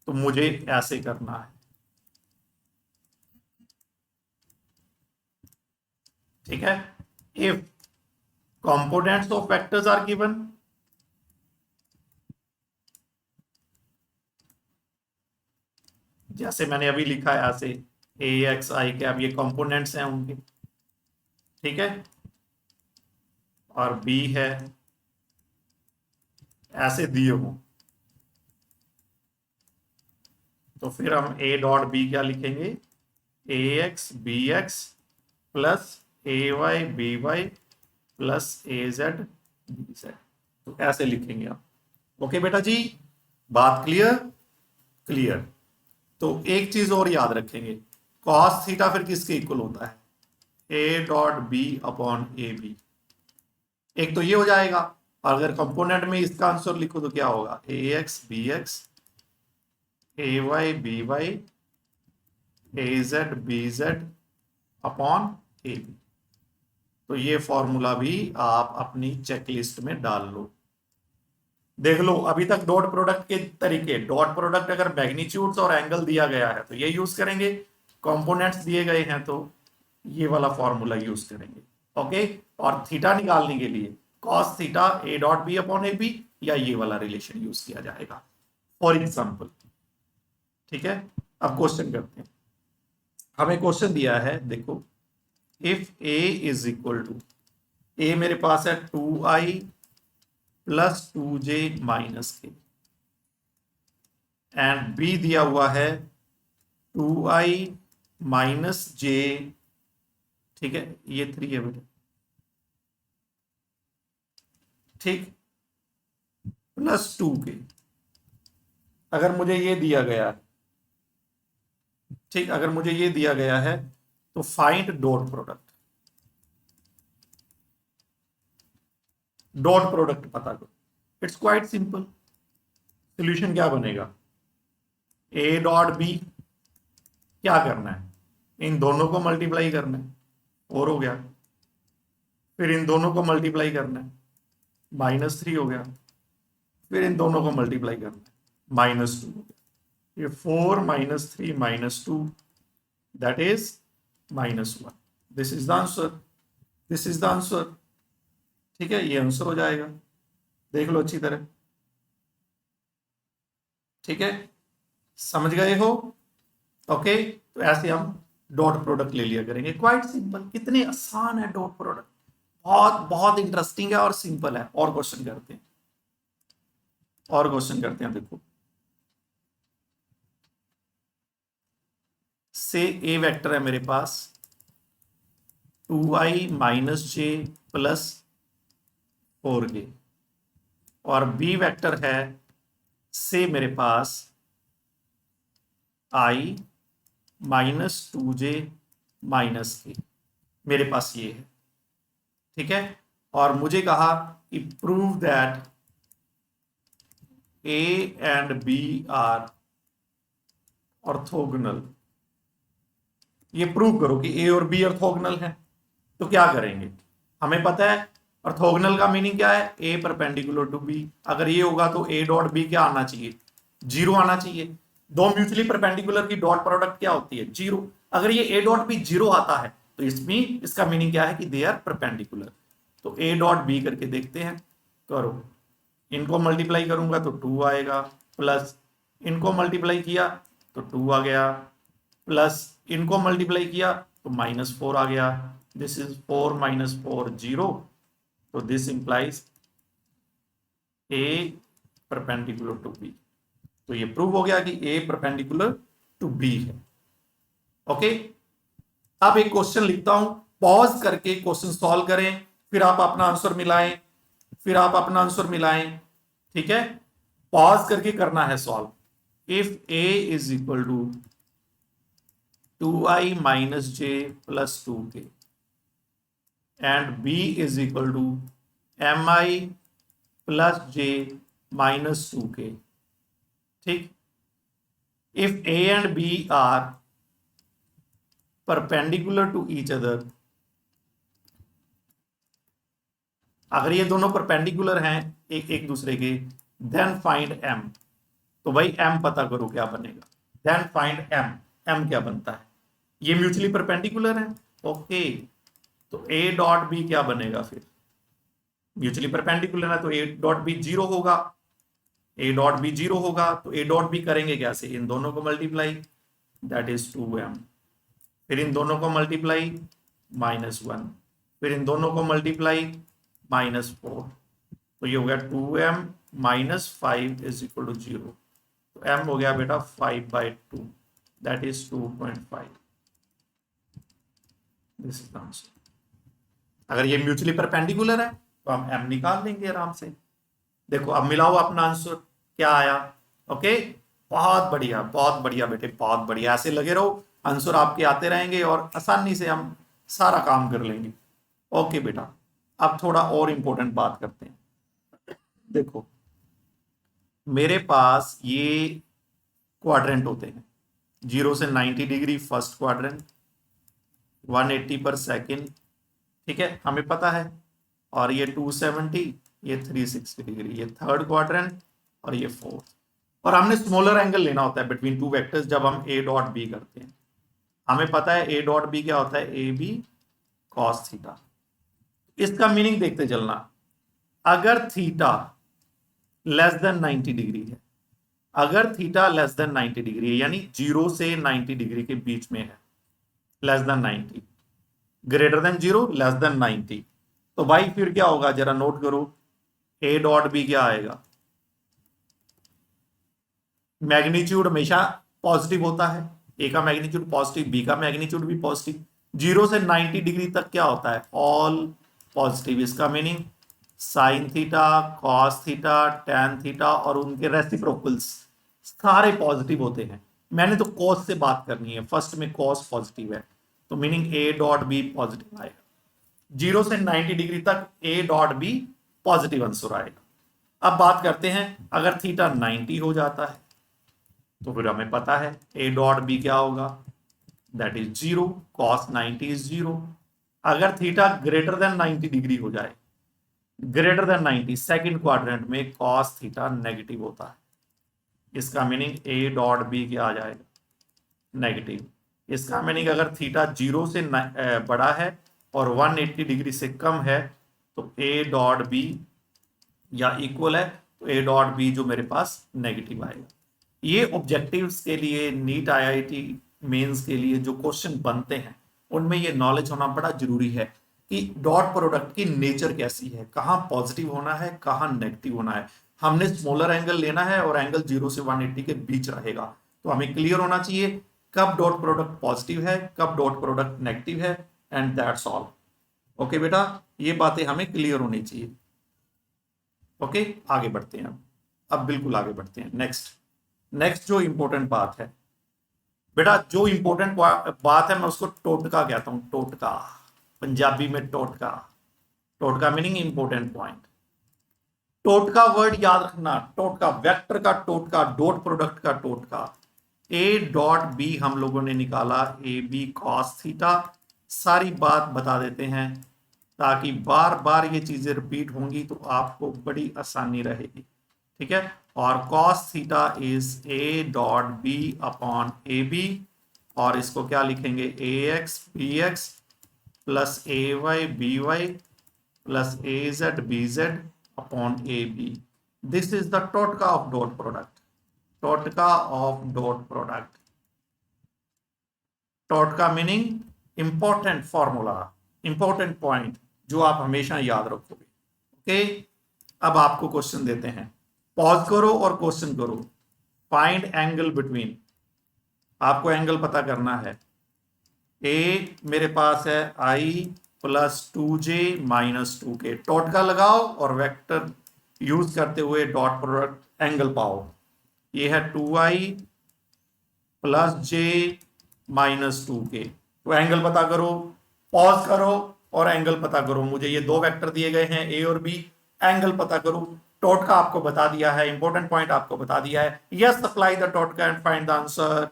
S1: तो मुझे ऐसे करना है। ठीक है, if components of vectors are given, जैसे मैंने अभी लिखा है ऐसे, ए एक्स आई कैप, ये कंपोनेंट्स हैं उनके। ठीक है, और बी है ऐसे दिए हो, तो फिर हम ए डॉट बी क्या लिखेंगे, a x b x plus a y b y plus A Z B Z. तो ऐसे लिखेंगे आप। ओके बेटा जी, बात क्लियर, क्लियर। तो एक चीज और याद रखेंगे, कॉस थीटा फिर किसके इक्वल होता है, ए डॉट बी अपॉन ए बी। एक तो ये हो जाएगा, और अगर कंपोनेंट में इसका आंसर लिखो तो क्या होगा, a x b x a y b y a Z B z upon A b. तो ये फॉर्मूला भी आप अपनी चेकलिस्ट में डाल लो। देख लो अभी तक डॉट प्रोडक्ट के तरीके, डॉट प्रोडक्ट अगर मैग्नीट्यूड्स और एंगल दिया गया है तो ये यूज करेंगे, कंपोनेंट्स दिए गए हैं तो ये वाला फॉर्मूला यूज करेंगे। ओके, और थीटा निकालने के लिए कॉस थीटा ए डॉट बी अपॉन ए बी या ये वाला रिलेशन यूज किया जाएगा फॉर एग्जाम्पल। ठीक है, अब क्वेश्चन करते हैं। हमें क्वेश्चन दिया है, देखो, if A is equal to, a मेरे पास है 2i plus 2j minus k, and b दिया हुआ है 2i माइनस j, ठीक है, ये 3 है बेटा, ठीक, प्लस 2 के। अगर मुझे ये दिया गया है, ठीक, अगर मुझे ये दिया गया है तो find dot product, dot product पता करो। It's quite simple. सोल्यूशन क्या बनेगा, ए डॉट बी, क्या करना है, इन दोनों को मल्टीप्लाई करना है, और हो गया, फिर इन दोनों को मल्टीप्लाई करना है, -3 हो गया, फिर इन दोनों को मल्टीप्लाई करना है, -2 हो गया, ये 4 -3 -2 that is -1। This is the answer, this is the answer. ठीक है, ये आंसर हो जाएगा, देख लो अच्छी तरह। ठीक है, समझ गए हो? ओके, तो ऐसे हम डॉट प्रोडक्ट ले लिया करेंगे, क्वाइट सिंपल। कितने आसान है डॉट प्रोडक्ट, बहुत बहुत इंटरेस्टिंग है और सिंपल है। और क्वेश्चन करते हैं, और क्वेश्चन करते हैं। देखो, से ए वेक्टर है मेरे पास 2i minus j plus 4k, और बी वेक्टर है से मेरे पास i -2j - k, मेरे पास ये है। ठीक है, और मुझे कहा कि prove that a and b are orthogonal, ये प्रूव करो कि a और b ऑर्थोगोनल है। तो क्या करेंगे, हमें पता है ऑर्थोगोनल का मीनिंग क्या है, a परपेंडिकुलर टू b। अगर ये होगा तो a डॉट b क्या आना चाहिए, 0 आना चाहिए। दो म्यूचुअली परपेंडिकुलर की डॉट प्रोडक्ट क्या होती है, 0। अगर ये a डॉट b 0 आता है तो इसमें इसका मीनिंग क्या है कि दे आर परपेंडिकुलर। तो a डॉट b करके देखते हैं, करो, इनको मल्टीप्लाई करूंगा तो 2 आएगा, प्लस इनको मल्टीप्लाई किया तो 2 आ गया, प्लस इनको मल्टीप्लाई किया तो -4 आ गया। दिस इज 4 - 4 0, तो this implies a perpendicular to b। तो ये प्रूव हो गया कि a परपेंडिकुलर टू b है। ओके, अब एक क्वेश्चन लिखता हूं, पॉज करके क्वेश्चन सॉल्व करें, फिर आप अपना आंसर मिलाएं, फिर आप अपना आंसर मिलाएं। ठीक है, पॉज करके करना है solve. If a is equal to 2i minus j plus 2k and b is equal to mi plus j minus 2k। ठीक, if a and b are perpendicular to each other, अगर ये दोनों perpendicular हैं एक एक दूसरे के, then find m। तो भाई m पता करो क्या बनेगा, देन फाइंड m। m क्या बनता है, ये म्यूचुअली परपेंडिकुलर है। ओके, तो a डॉट b क्या बनेगा, फिर म्यूचुअली परपेंडिकुलर है तो a डॉट b 0 होगा, a डॉट b 0 होगा, तो a डॉट b करेंगे कैसे, इन दोनों को मल्टीप्लाई, दैट इज 2m, फिर इन दोनों को मल्टीप्लाई -1, फिर इन दोनों को मल्टीप्लाई -4, तो ये हो गया 2m - 5 इज इक्वल टू 0। तो m हो गया बेटा 5/2, that is 2.5। This is the answer. अगर ये म्यूचुअली परपेंडिकुलर है तो हम m निकाल लेंगे आराम से। देखो अब मिलाओ अपना आंसर, क्या आया। ओके, बहुत बढ़िया बेटे, बहुत बढ़िया। ऐसे लगे रहो, आंसर आपके आते रहेंगे और आसानी से हम सारा काम कर लेंगे। ओके बेटा, अब थोड़ा और इंपॉर्टेंट बात करते हैं। देखो मेरे पास ये क्वाड्रेंट होते हैं, 0 से 90 डिग्री फर्स्ट क्वाड्रेंट, 180 पर सेकेंड, ठीक है हमें पता है, और ये 270, ये 360 डिग्री, ये थर्ड क्वाड्रेंट और ये फोर्थ। और हमने स्मॉलर एंगल लेना होता है बिटवीन टू वेक्टर्स जब हम ए डॉट बी करते हैं। हमें पता है ए डॉट बी क्या होता है, ए बी कॉस थीटा। इसका मीनिंग देखते चलना, अगर थीटा लेस देन 90 डिग्री है, अगर थीटा लेस देन 90 डिग्री है यानी 0 से 90 डिग्री के बीच में है, less than 90, greater than 0, less than 90, तो भाई फिर क्या होगा जरा नोट करो, ए डॉट बी क्या आएगा, मैग्नीट्यूड हमेशा पॉजिटिव होता है, ए का मैग्नीट्यूड पॉजिटिव, बी का मैग्नीट्यूड भी पॉजिटिव, 0 से 90 डिग्री तक क्या होता है, ऑल पॉजिटिव। इसका meaning sine theta, cos theta, tan theta और उनके रेसिप्रोकल्स सारे पॉजिटिव होते हैं। मैंने तो कॉस से बात करनी है, फर्स्ट में कॉस पॉजिटिव है, तो meaning A dot B positive आएगा, 0 से 90 डिग्री तक A dot B positive answer आएगा। अब बात करते हैं, अगर थीटा 90 हो जाता है तो फिर हमें पता है ए डॉट बी क्या होगा, दैट इज 0, कॉस 90 इज 0। अगर थीटा ग्रेटर देन 90 डिग्री हो जाए, ग्रेटर देन 90 सेकंड क्वाड्रेंट में कॉस थीटा नेगेटिव होता है, इसका मीनिंग ए डॉट बी क्या आ जाएगा, नेगेटिव। इसका मीनिंग अगर थीटा 0 से बड़ा है और 180 डिग्री से कम है तो ए डॉट बी या इक्वल है, तो ए डॉट बी जो मेरे पास नेगेटिव आएगा। ये ऑब्जेक्टिव्स के लिए, नीट आईआईटी मेंस के लिए जो क्वेश्चन बनते हैं उनमें ये नॉलेज होना बड़ा जरूरी है कि डॉट प्रोडक्ट की नेचर कैसी है, कहाँ पॉजिटिव होना है, कहाँ नेगेटिव होना है। हमने स्मॉलर एंगल लेना है और एंगल 0 से 180 के बीच रहेगा, तो हमें क्लियर होना चाहिए कब डॉट प्रोडक्ट पॉजिटिव है, कब डॉट प्रोडक्ट नेगेटिव है, एंड दैट्स ऑल। ओके बेटा, ये बातें हमें क्लियर होनी चाहिए। ओके आगे बढ़ते हैं, अब बिल्कुल आगे बढ़ते हैं। नेक्स्ट जो इंपॉर्टेंट बात है बेटा, जो इंपॉर्टेंट बात है मैं उसको टोटका कहता हूं, टोटका, पंजाबी में टोटका। टोटका मीनिंग इंपॉर्टेंट पॉइंट। टोटका वर्ड याद रखना, टोटका वेक्टर का टोटका, डॉट प्रोडक्ट का टोटका। ए डॉट बी हम लोगों ने निकाला ए बी कॉस थीटा, सारी बात बता देते हैं ताकि बार बार ये चीजें रिपीट होंगी तो आपको बड़ी आसानी रहेगी, ठीक है। और cos theta is a dot B upon A b, और इसको क्या लिखेंगे, a x b x plus a y b y plus A Z B z upon A b. This is the टोटका ऑफ डॉट प्रोडक्ट, टोटका of dot product. टोटका meaning important formula, important point जो आप हमेशा याद रखोगे। Okay अब आपको क्वेश्चन देते हैं, पॉज करो और क्वेश्चन करो। फाइंड एंगल बिटवीन, आपको एंगल पता करना है। ए मेरे पास है आई प्लस 2j माइनस 2k, टोटका लगाओ और वेक्टर यूज करते हुए डॉट प्रोडक्ट एंगल पाओ। ये है 2i plus j minus 2k, तो एंगल पता करो, पॉज करो और एंगल पता करो। मुझे ये दो वेक्टर दिए गए हैं ए और बी, एंगल पता करो। टोटका आपको बता दिया है, इंपॉर्टेंट पॉइंट आपको बता दिया है। यस अप्लाई द टोटका एंड फाइंड द आंसर।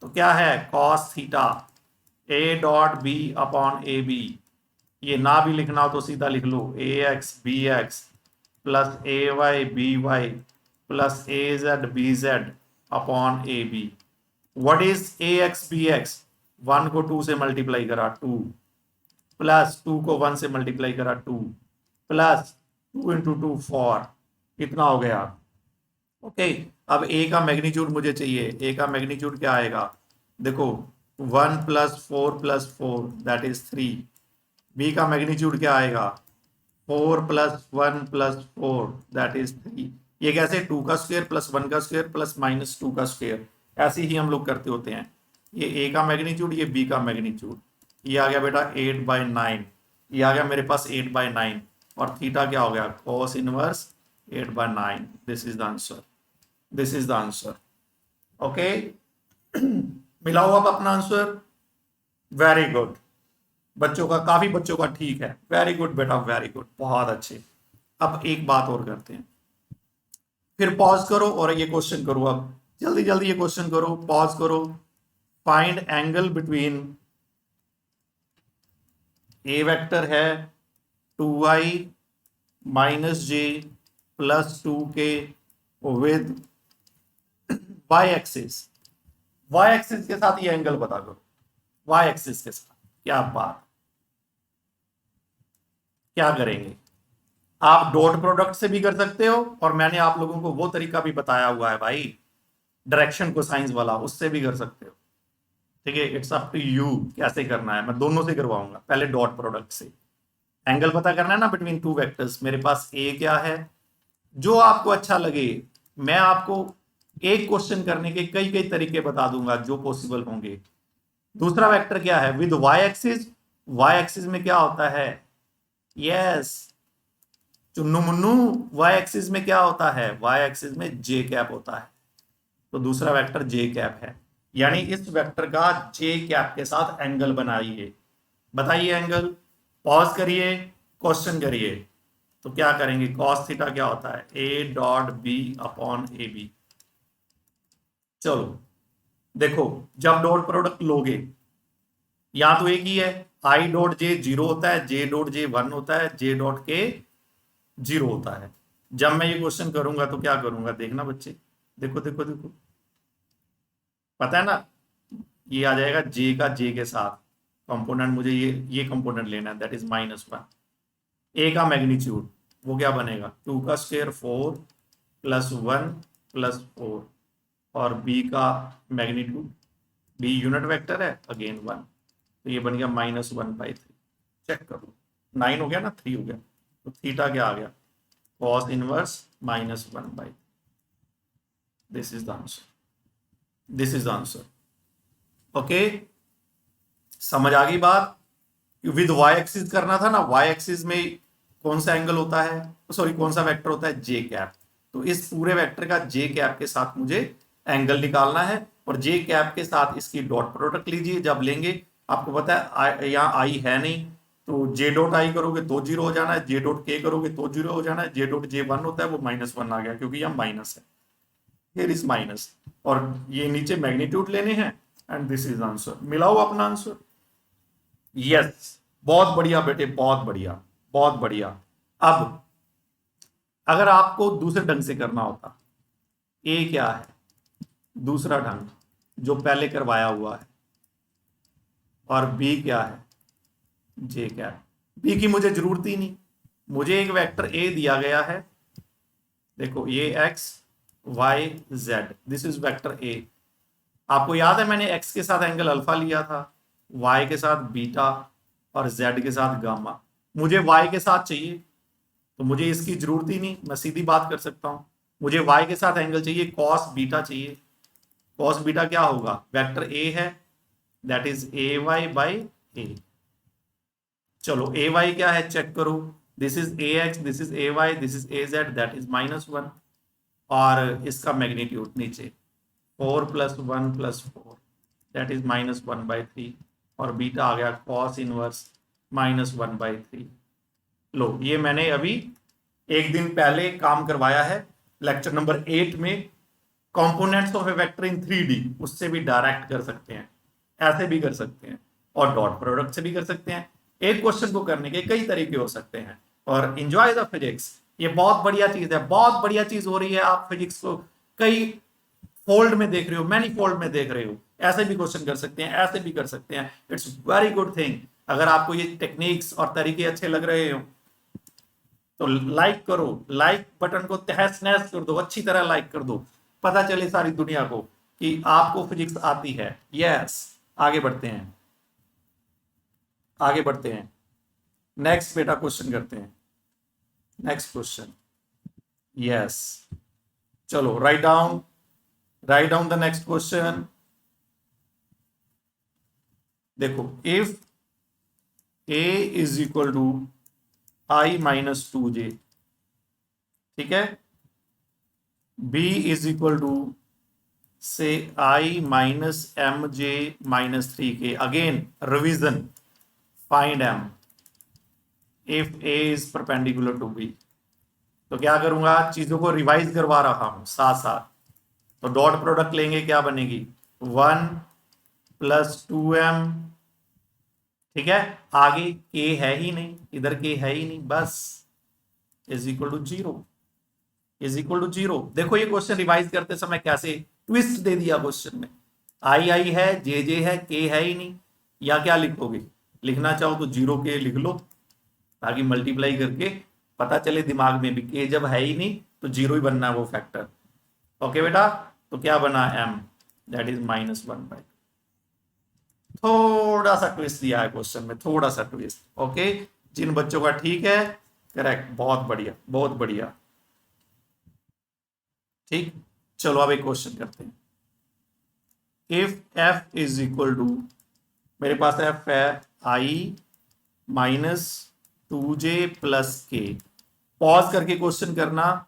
S1: तो क्या है, cos थीटा ए डॉट बी अपॉन ए बी। ये ना भी लिखना हो तो सीधा लिख लो a x b x plus a y b y plus A Z B z upon A b. What is A x b x, 1 को 2 से मल्टीप्लाई करा 2, प्लस 2 को 1 से मल्टीप्लाई करा 2, प्लस 2 इंटू 2 4, कितना हो गया। ओके अब ए का मैग्नीट्यूड मुझे चाहिए, ए का मैग्नीट्यूड क्या आएगा, देखो 1 plus 4 plus 4 that is 3। B का मैग्नीट्यूड क्या आएगा, 4 प्लस 1 प्लस 4 दैट इज 3। ये कैसे, 2 का स्क्वायर प्लस 1 का स्क्वायर प्लस माइनस 2 का स्क्वायर, ऐसे ही हम लोग करते होते हैं। ये ए का मैग्नीट्यूड, ये बी का मैग्नीट्यूड, ये आ गया बेटा 8/9, ये आ गया मेरे पास 8/9, और थीटा क्या हो गया, cos inverse 8/9। This is the answer, this is the answer. Okay मिलाओ अब अपना आंसर, वेरी गुड बच्चों का, काफी बच्चों का ठीक है, वेरी गुड बेटा, वेरी गुड, बहुत अच्छे। अब एक बात और करते हैं, फिर पॉज करो और ये क्वेश्चन करो, अब जल्दी जल्दी ये क्वेश्चन करो, पॉज करो। Find angle between, A vector है 2i minus j plus 2k with y axis, y axis के साथ ये एंगल बता दो, वाई एक्सिस के साथ क्या बात, क्या करेंगे? आप डॉट प्रोडक्ट से भी कर सकते हो, और मैंने आप लोगों को वो तरीका भी बताया हुआ है भाई, डायरेक्शन को साइंस वाला, उससे भी कर सकते हो। ठीक है, इट्स अप टू यू कैसे करना है, मैं दोनों से करवाऊंगा। पहले डॉट प्रोडक्ट से एंगल पता करना है ना बिटवीन टू वेक्टर्स, मेरे पास ए क्या है, जो आपको अच्छा लगे। मैं आपको एक क्वेश्चन करने के कई कई तरीके बता दूंगा जो पॉसिबल होंगे। दूसरा वेक्टर क्या है with y axis, y axis में क्या होता है, yes Chunnu Munnu, y axis में क्या होता है, वाई एक्सिस में जे कैप होता है, तो दूसरा वेक्टर जे कैप है। यानी इस वेक्टर का जे कैप के साथ एंगल बनाइए, बताइए एंगल, पॉज करिए, क्वेश्चन करिए। तो क्या करेंगे, कॉस थीटा क्या होता है, ए डॉट बी अपॉन ए बी। चलो देखो, जब डॉट प्रोडक्ट लोगे, यहां तो एक ही है, आई डॉट जे 0 होता है, जे डॉट जे 1 होता है, जे डॉट के 0 होता है। जब मैं ये क्वेश्चन करूंगा तो क्या करूंगा, देखना बच्चे, देखो देखो देखो, पता है ना, ये आ जाएगा जे का जे के साथ कंपोनेंट, मुझे ये कंपोनेंट लेना है, दैट इज -1। ए का मैग्नीट्यूड वो क्या बनेगा, 2 का स्क्वायर 4 प्लस 1 प्लस 4, और बी का मैग्नीट्यूड, बी यूनिट वेक्टर है, अगेन 1, तो ये बन गया -1/3। चेक करो, 9 हो गया ना, 3 हो गया, तो थीटा क्या आ गया, cos inverse -1/3। This is the answer, this is the answer. Okay, समझ आ गई बात? विद वाई एक्सिस करना था ना, वाई एक्सिस में कौन सा एंगल होता है, सॉरी कौन सा वेक्टर होता है, जे कैप। तो इस पूरे वेक्टर का जे कैप के साथ मुझे एंगल निकालना है, और जे कैप के साथ इसकी डॉट प्रोडक्ट लीजिए। जब लेंगे, आपको पता है यहाँ आई है नहीं, तो जे डॉट आई करोगे तो 0 हो जाना है, जे डॉट के करोगे तो 0 हो जाना है, जे डॉट जे 1 होता है वो -1 आ गया, क्योंकि यहाँ माइनस है, हियर इज माइनस, और ये नीचे मैग्नीट्यूड लेने हैं, एंड दिस इज आंसर। मिलाओ अपना आंसर, यस, बहुत बढ़िया बेटे, बहुत बढ़िया, बहुत बढ़िया। अब अगर आपको दूसरे ढंग से करना होता, ए क्या है, दूसरा ढंग जो पहले करवाया हुआ है, और बी क्या है, जे क्या है, बी की मुझे जरूरत ही नहीं, मुझे एक वेक्टर ए दिया गया है, देखो ये X Y Z, this is vector A. आपको याद है मैंने एक्स के साथ एंगल अल्फा लिया था, वाई के साथ बीटा, और जेड के साथ गामा। मुझे वाई के साथ चाहिए, तो मुझे इसकी जरूरत ही नहीं, मैं सीधी बात कर सकता हूं, मुझे वाई के साथ एंगल चाहिए, कॉस बीटा चाहिए। कॉस बीटा क्या होगा, वेक्टर ए है, that is A Y by A. चलो ए वाई क्या है चेक करो, this is A X, this is A Y, this is A Z, that is -1, और इसका मैग्नीट्यूड नीचे 4 + 1 + 4, दैट इज -1/3, और बीटा आ गया कॉस इनवर्स -1/3। लो, ये मैंने अभी एक दिन पहले काम करवाया है, लेक्चर नंबर 8 में, components of A vector in 3D, उससे भी डायरेक्ट कर सकते हैं, ऐसे भी कर सकते हैं, और डॉट प्रोडक्ट से भी कर सकते हैं। एक क्वेश्चन को करने के कई तरीके हो सकते हैं, और एंजॉय द फिजिक्स, ये बहुत बढ़िया चीज है, बहुत बढ़िया चीज हो रही है। आप फिजिक्स को कई फोल्ड में देख रहे हो, मैनी फोल्ड में देख रहे हो, ऐसे भी क्वेश्चन कर सकते हैं, ऐसे भी कर सकते हैं, इट्स वेरी गुड थिंग। अगर आपको ये टेक्निक्स और तरीके अच्छे लग रहे हो तो लाइक करो, लाइक बटन को तहस नहस कर दो, अच्छी तरह लाइक कर दो, पता चले सारी दुनिया को कि आपको फिजिक्स आती है। यस, आगे बढ़ते हैं, आगे बढ़ते हैं, नेक्स्ट बेटा क्वेश्चन करते हैं, नेक्स्ट क्वेश्चन, यस, चलो right down the next question. देखो, if a is equal to i - 2j, ठीक है, b इज इक्वल टू से i - mj - 3k, again revision, find M if A is perpendicular to B. तो क्या करूंगा, चीजों को रिवाइज करवा रहा हूं साथ साथ। तो डॉट प्रोडक्ट लेंगे, क्या बनेगी 1 + 2m। ठीक है, आगे के है ही नहीं, इधर के है ही नहीं, बस is equal to 0, is equal to 0। देखो ये क्वेश्चन रिवाइज करते समय कैसे ट्विस्ट दे दिया क्वेश्चन में। आई है, जे है, के है ही नहीं। या क्या लिखोगे, लिखना चाहो तो 0 के लिख लो, ताकि मल्टीप्लाई करके पता चले दिमाग में भी, के जब है ही नहीं तो 0 ही बनना है वो फैक्टर। ओके बेटा, तो क्या बना m, दैट इज -1/2। थोड़ा सा ट्विस्ट दिया है क्वेश्चन में, थोड़ा सा ट्विस्ट। ओके, जिन बच्चों का ठीक है, करेक्ट, बहुत बढ़िया, बहुत बढ़िया। ठीक, चलो अब एक क्वेश्चन करते हैं। If f is equal to, मेरे पास f है i - 2j + k। पॉज करके क्वेश्चन करना,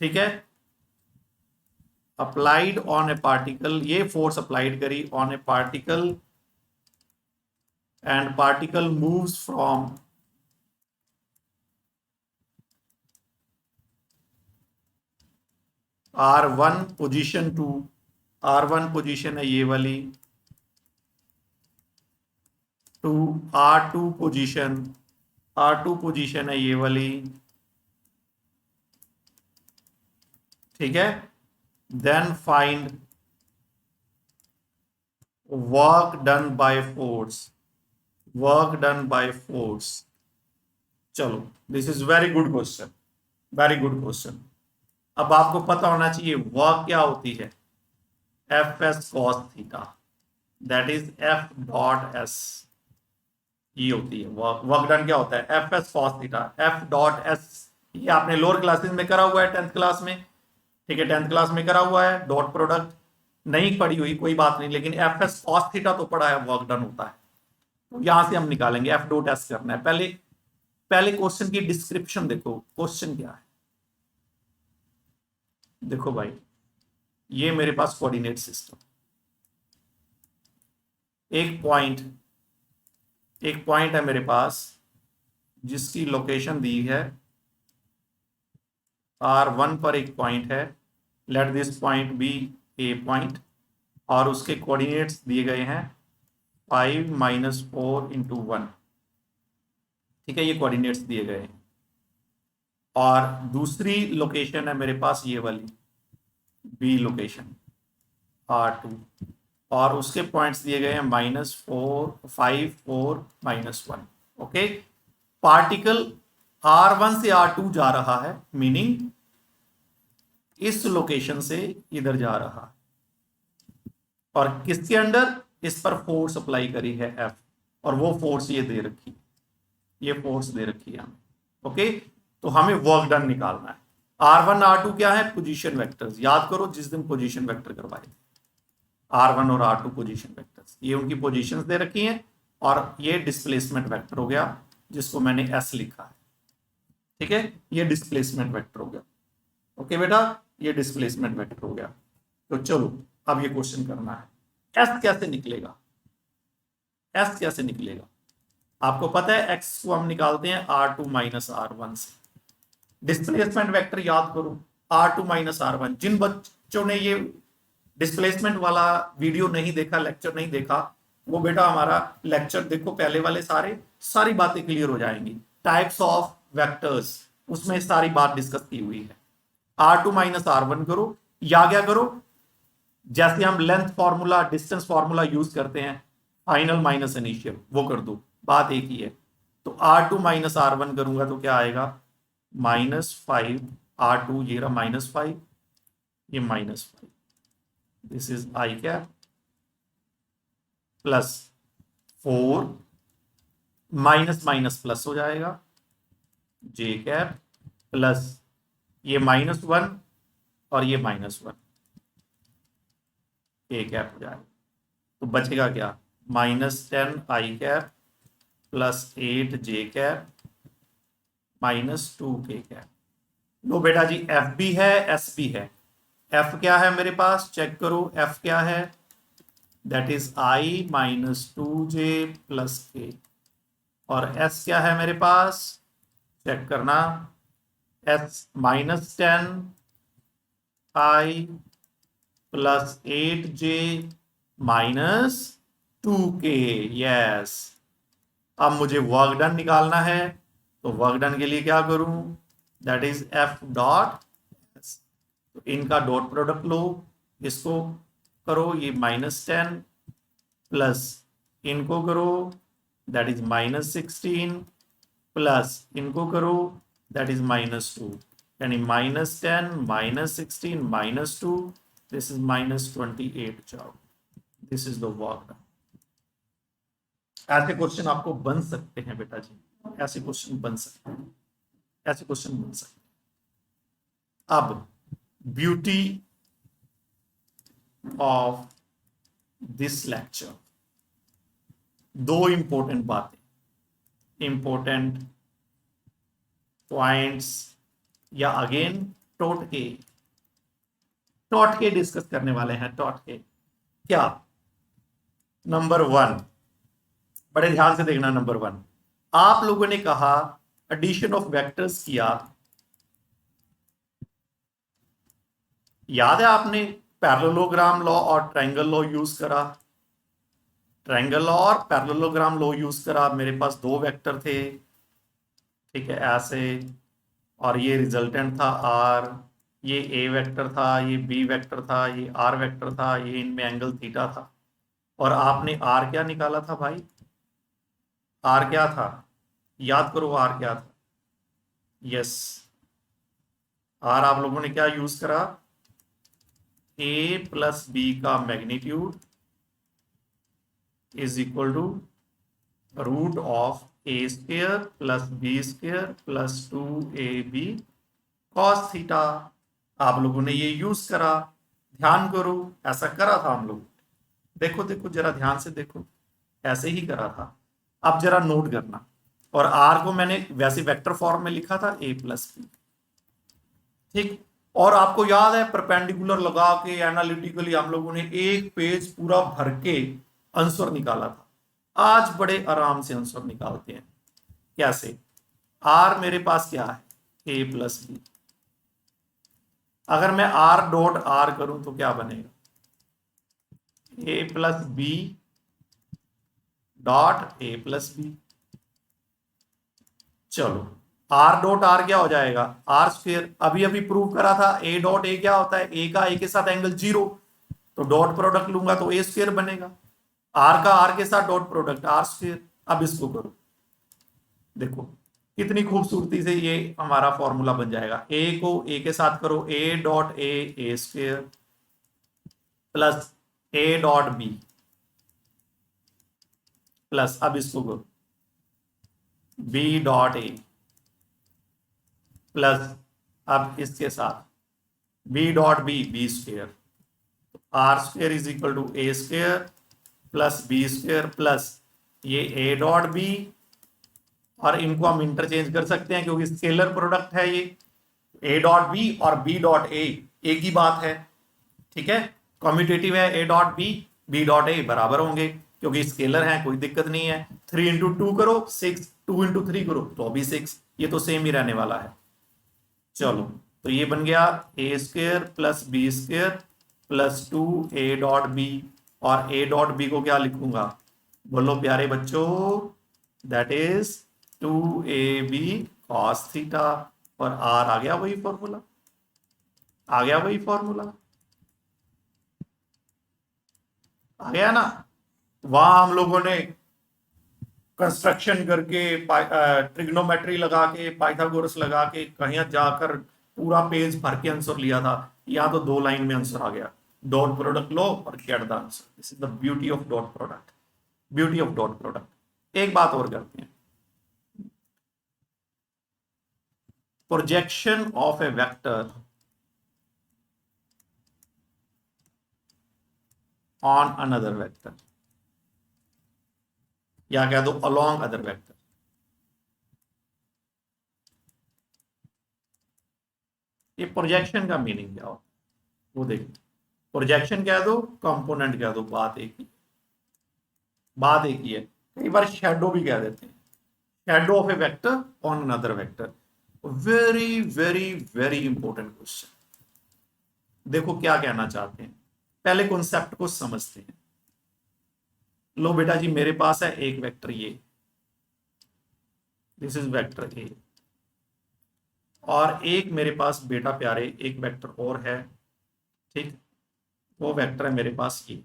S1: ठीक है। अप्लाइड ऑन ए पार्टिकल, ये फोर्स अप्लाइड करी on a particle and particle moves from R1 position to, R1 position है ये वाली, to R2 position, R2 position है ये वाली। ठीक है, then find work done by force, work done by force. चलो, this is very good question, very good question. अब आपको पता होना चाहिए वर्क क्या होती है, Fs cos theta, that is F.S, ये होती है वर्क। वर्क डन क्या होता है, Fs cos थीटा, F.S। ये आपने लोअर क्लासेस में करा हुआ है, 10th क्लास में। ठीक है, 10th क्लास में करा हुआ है। डॉट प्रोडक्ट नहीं पढ़ी हुई कोई बात नहीं, लेकिन Fs cos थीटा तो पढ़ा है, वर्क डन होता है। तो यहां से हम निकालेंगे, F.S करना है। पहले पहले क्वेश्चन की डिस्क्रिप्शन देखो, क्वेश्चन क्या है। देखो भाई, ये मेरे पास कोऑर्डिनेट सिस्टम, एक पॉइंट है मेरे पास जिसकी लोकेशन दी है R1 पर, एक पॉइंट है, let this point be a point, और उसके कोऑर्डिनेट्स दिए गए हैं 5 - 4 × 1। ठीक है, ये कोऑर्डिनेट्स दिए गए हैं। और दूसरी लोकेशन है मेरे पास ये वाली बी लोकेशन R2, और उसके पॉइंट्स दिए गए हैं -4, 5, 4, -1। ओके, पार्टिकल R1 से R2 जा रहा है, मीनिंग इस लोकेशन से इधर जा रहा है, और किसके अंडर, इस पर फोर्स अप्लाई करी है F, और वो फोर्स ये दे रखी है, ये फोर्स दे रखी है हमें। ओके, तो हमें वर्क डन निकालना है। R1 R2 क्या है, पोजीशन वेक्टर्स। याद करो जिस दिन पोजीशन वेक्टर करवाए थे, R1 और R2 पोजीशन वेक्टर्स, ये उनकी पोजीशंस दे रखी हैं, और ये डिस्प्लेसमेंट वेक्टर हो गया जिसको मैंने S लिखा है। ठीक है, ये डिस्प्लेसमेंट वेक्टर हो गया। ओके बेटा, ये डिस्प्लेसमेंट वेक्टर हो गया। तो चलो अब ये क्वेश्चन करना है, S कैसे निकलेगा, S कैसे निकलेगा। आपको पता है x को हम निकालते हैं R2 - R1 से। डिस्प्लेसमेंट वेक्टर याद करो, R2 - R1। जिन बच्चों ने ये डिस्प्लेसमेंट वाला वीडियो नहीं देखा, लेक्चर नहीं देखा, वो बेटा हमारा लेक्चर देखो, पहले वाले सारी बातें क्लियर हो जाएंगी। टाइप्स ऑफ वेक्टर्स, उसमें सारी बात डिस्कस की हुई है। R2 - R1 करो, या क्या करो, जैसे हम length formula, distance formula use करते हैं, फाइनल माइनस इनिशियल, वो कर दो, बात एक ही है। तो R2 - R1 करूंगा तो क्या आएगा, -5 R2, ये रहा -5, ये -5, this is i cap, +4, minus minus plus हो जाएगा, जे कैप, प्लस ये -1 और ये -1, ए कैप हो जाएगा। तो बचेगा क्या, -10 आई कैप, +8 जे कैप, -2 के कैप। लो बेटा जी, एफ भी है, एस भी है। एफ क्या है मेरे पास, चेक करो, एफ क्या है, that is I minus 2j plus k, और s क्या है मेरे पास, चेक करना, s -10i plus 8j minus 2k। Yes, अब मुझे वर्क डन निकालना है, तो वर्क डन के लिए क्या करूं, दैट इज f डॉट, तो इनका डॉट प्रोडक्ट लो, इसको करो ये -10 प्लस इनको करो दैट इज -16 प्लस इनको करो दैट इज -2, यानी -10 -16 -2, दिस इज -28 जाओ, दिस इज द वर्क। ऐसे क्वेश्चन आपको बन सकते हैं बेटा जी, ऐसे क्वेश्चन बन सकते हैं, ऐसे क्वेश्चन बन सकते हैं। अब ब्यूटी ऑफ दिस लेक्चर, दो इंपॉर्टेंट बातें, इंपॉर्टेंट पॉइंट्स, या अगेन टोटके डिस्कस करने वाले हैं। टोटके क्या, नंबर 1, बड़े ध्यान से देखना, नंबर 1 आप लोगों ने कहा एडिशन ऑफ वेक्टर्स किया, याद है आपने पैरेललोग्राम लॉ और ट्रायंगल लॉ यूज करा, ट्रायंगल लॉ और पैरेललोग्राम लॉ यूज करा, मेरे पास दो वेक्टर थे, ठीक है ऐसे, और ये रिजल्टेंट था आर, ये ए वेक्टर था, ये बी वेक्टर था, ये आर वेक्टर था, ये इनमें एंगल थीटा था, और आपने आर क्या निकाला था भाई, आर क्या था, याद करो आर क्या था, यस, आर आप लोगों ने क्या यूज करा, ए प्लस बी का magnitude is equal to root of a square plus B square plus 2ab cos theta, आप लोगों ने ये यूज करा, ध्यान करो ऐसा करा था हम लोग, देखो देखो जरा ध्यान से देखो, ऐसे ही करा था। अब जरा नोट करना, और आर को मैंने वैसे वेक्टर फॉर्म में लिखा था ए प्लस बी, ठीक, और आपको याद है परपेंडिकुलर लगा के एनालिटिकली हम लोगों ने एक पेज पूरा भर के आंसर निकाला था, आज बड़े आराम से आंसर निकालते हैं। कैसे, आर मेरे पास क्या है, ए प्लस बी, अगर मैं आर डॉट आर करूं तो क्या बनेगा, A plus B dot A plus B, चलो आर डॉट आर क्या हो जाएगा, आर स्क्वेयर, अभी अभी प्रूव करा था ए डॉट ए क्या होता है, ए का ए के साथ एंगल 0, तो डॉट प्रोडक्ट लूंगा तो ए स्क्वेयर बनेगा, आर का आर के साथ डॉट प्रोडक्ट आर स्क्वेयर। अब इसको करो, देखो कितनी खूबसूरती से ये हमारा फॉर्मूला बन जाएगा, ए को ए के साथ करो, a dot a square plus a dot b plus, अब इसको करो बी डॉट ए प्लस, अब इसके साथ b dot b square, r square is equal to a square plus B square plus ये ए डॉट बी, और इनको हम इंटरचेंज कर सकते हैं क्योंकि स्केलर प्रोडक्ट है ये, ए डॉट बी और बी डॉट ए एक ही बात है, ठीक है, कॉम्यूटेटिव है, ए डॉट बी डॉट ए बराबर होंगे क्योंकि स्केलर है, कोई दिक्कत नहीं है। 3 इंटू 2 करो 6, 2 इंटू 3 करो तो भी 6, ये तो सेम ही रहने वाला है। चलो तो ये बन गया A square plus B square plus 2 A dot B, और ए डॉट बी को क्या लिखूंगा, बोलो प्यारे बच्चों, that is 2ab cos theta, और आर आ गया वही फॉर्मूला, आ गया वही फॉर्मूला, आ गया ना। वहां हम लोगों ने कंस्ट्रक्शन करके ट्रिग्नोमेट्री लगा के पाइथागोरस लगा के कहीं जाकर पूरा पेज भर के आंसर लिया था, यहाँ तो 2 लाइन में आंसर आ गया, डॉट प्रोडक्ट लो और get the answer, this is the beauty of dot product, beauty of dot product. एक बात और करते हैं, projection of A vector on another vector, या कह दो अलोंग अदर वेक्टर, ये प्रोजेक्शन का मीनिंग क्या हो वो देखो, प्रोजेक्शन कह दो कंपोनेंट कह दो, बात एक ही, बात एक ही है, कई बार शेडो भी कह देते हैं, shadow of A vector on another vector. Very very very important question. देखो क्या कहना चाहते हैं, पहले कॉन्सेप्ट को समझते हैं। लो बेटा जी, मेरे पास है एक वेक्टर ये, दिस इज वेक्टर ए, और एक मेरे पास बेटा प्यारे एक वेक्टर और है, ठीक, वो वेक्टर है मेरे पास ये,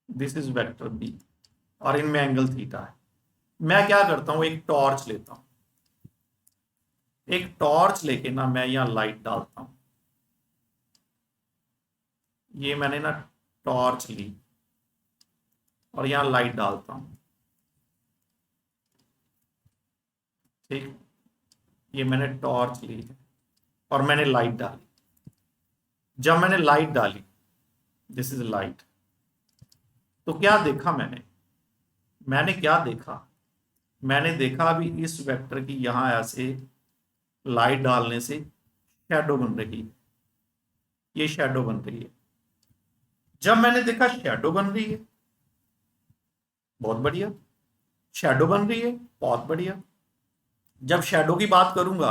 S1: दिस इज वेक्टर बी, और इनमें एंगल थीटा है। मैं क्या करता हूं, एक टॉर्च लेता हूं, एक टॉर्च लेके ना मैं यहां लाइट डालता हूं, ये मैंने ना टॉर्च ली और यहां लाइट डालता हूं, ठीक, ये मैंने टॉर्च ली है और मैंने लाइट डाली। जब मैंने लाइट डाली, दिस इज लाइट, तो क्या देखा मैंने, मैंने क्या देखा, मैंने देखा अभी इस वेक्टर की यहां ऐसे लाइट डालने से शैडो बन रही है, ये शैडो बन रही है। जब मैंने देखा शैडो बन रही है, बहुत बढ़िया, शैडो बन रही है, बहुत बढ़िया। जब शैडो की बात करूंगा,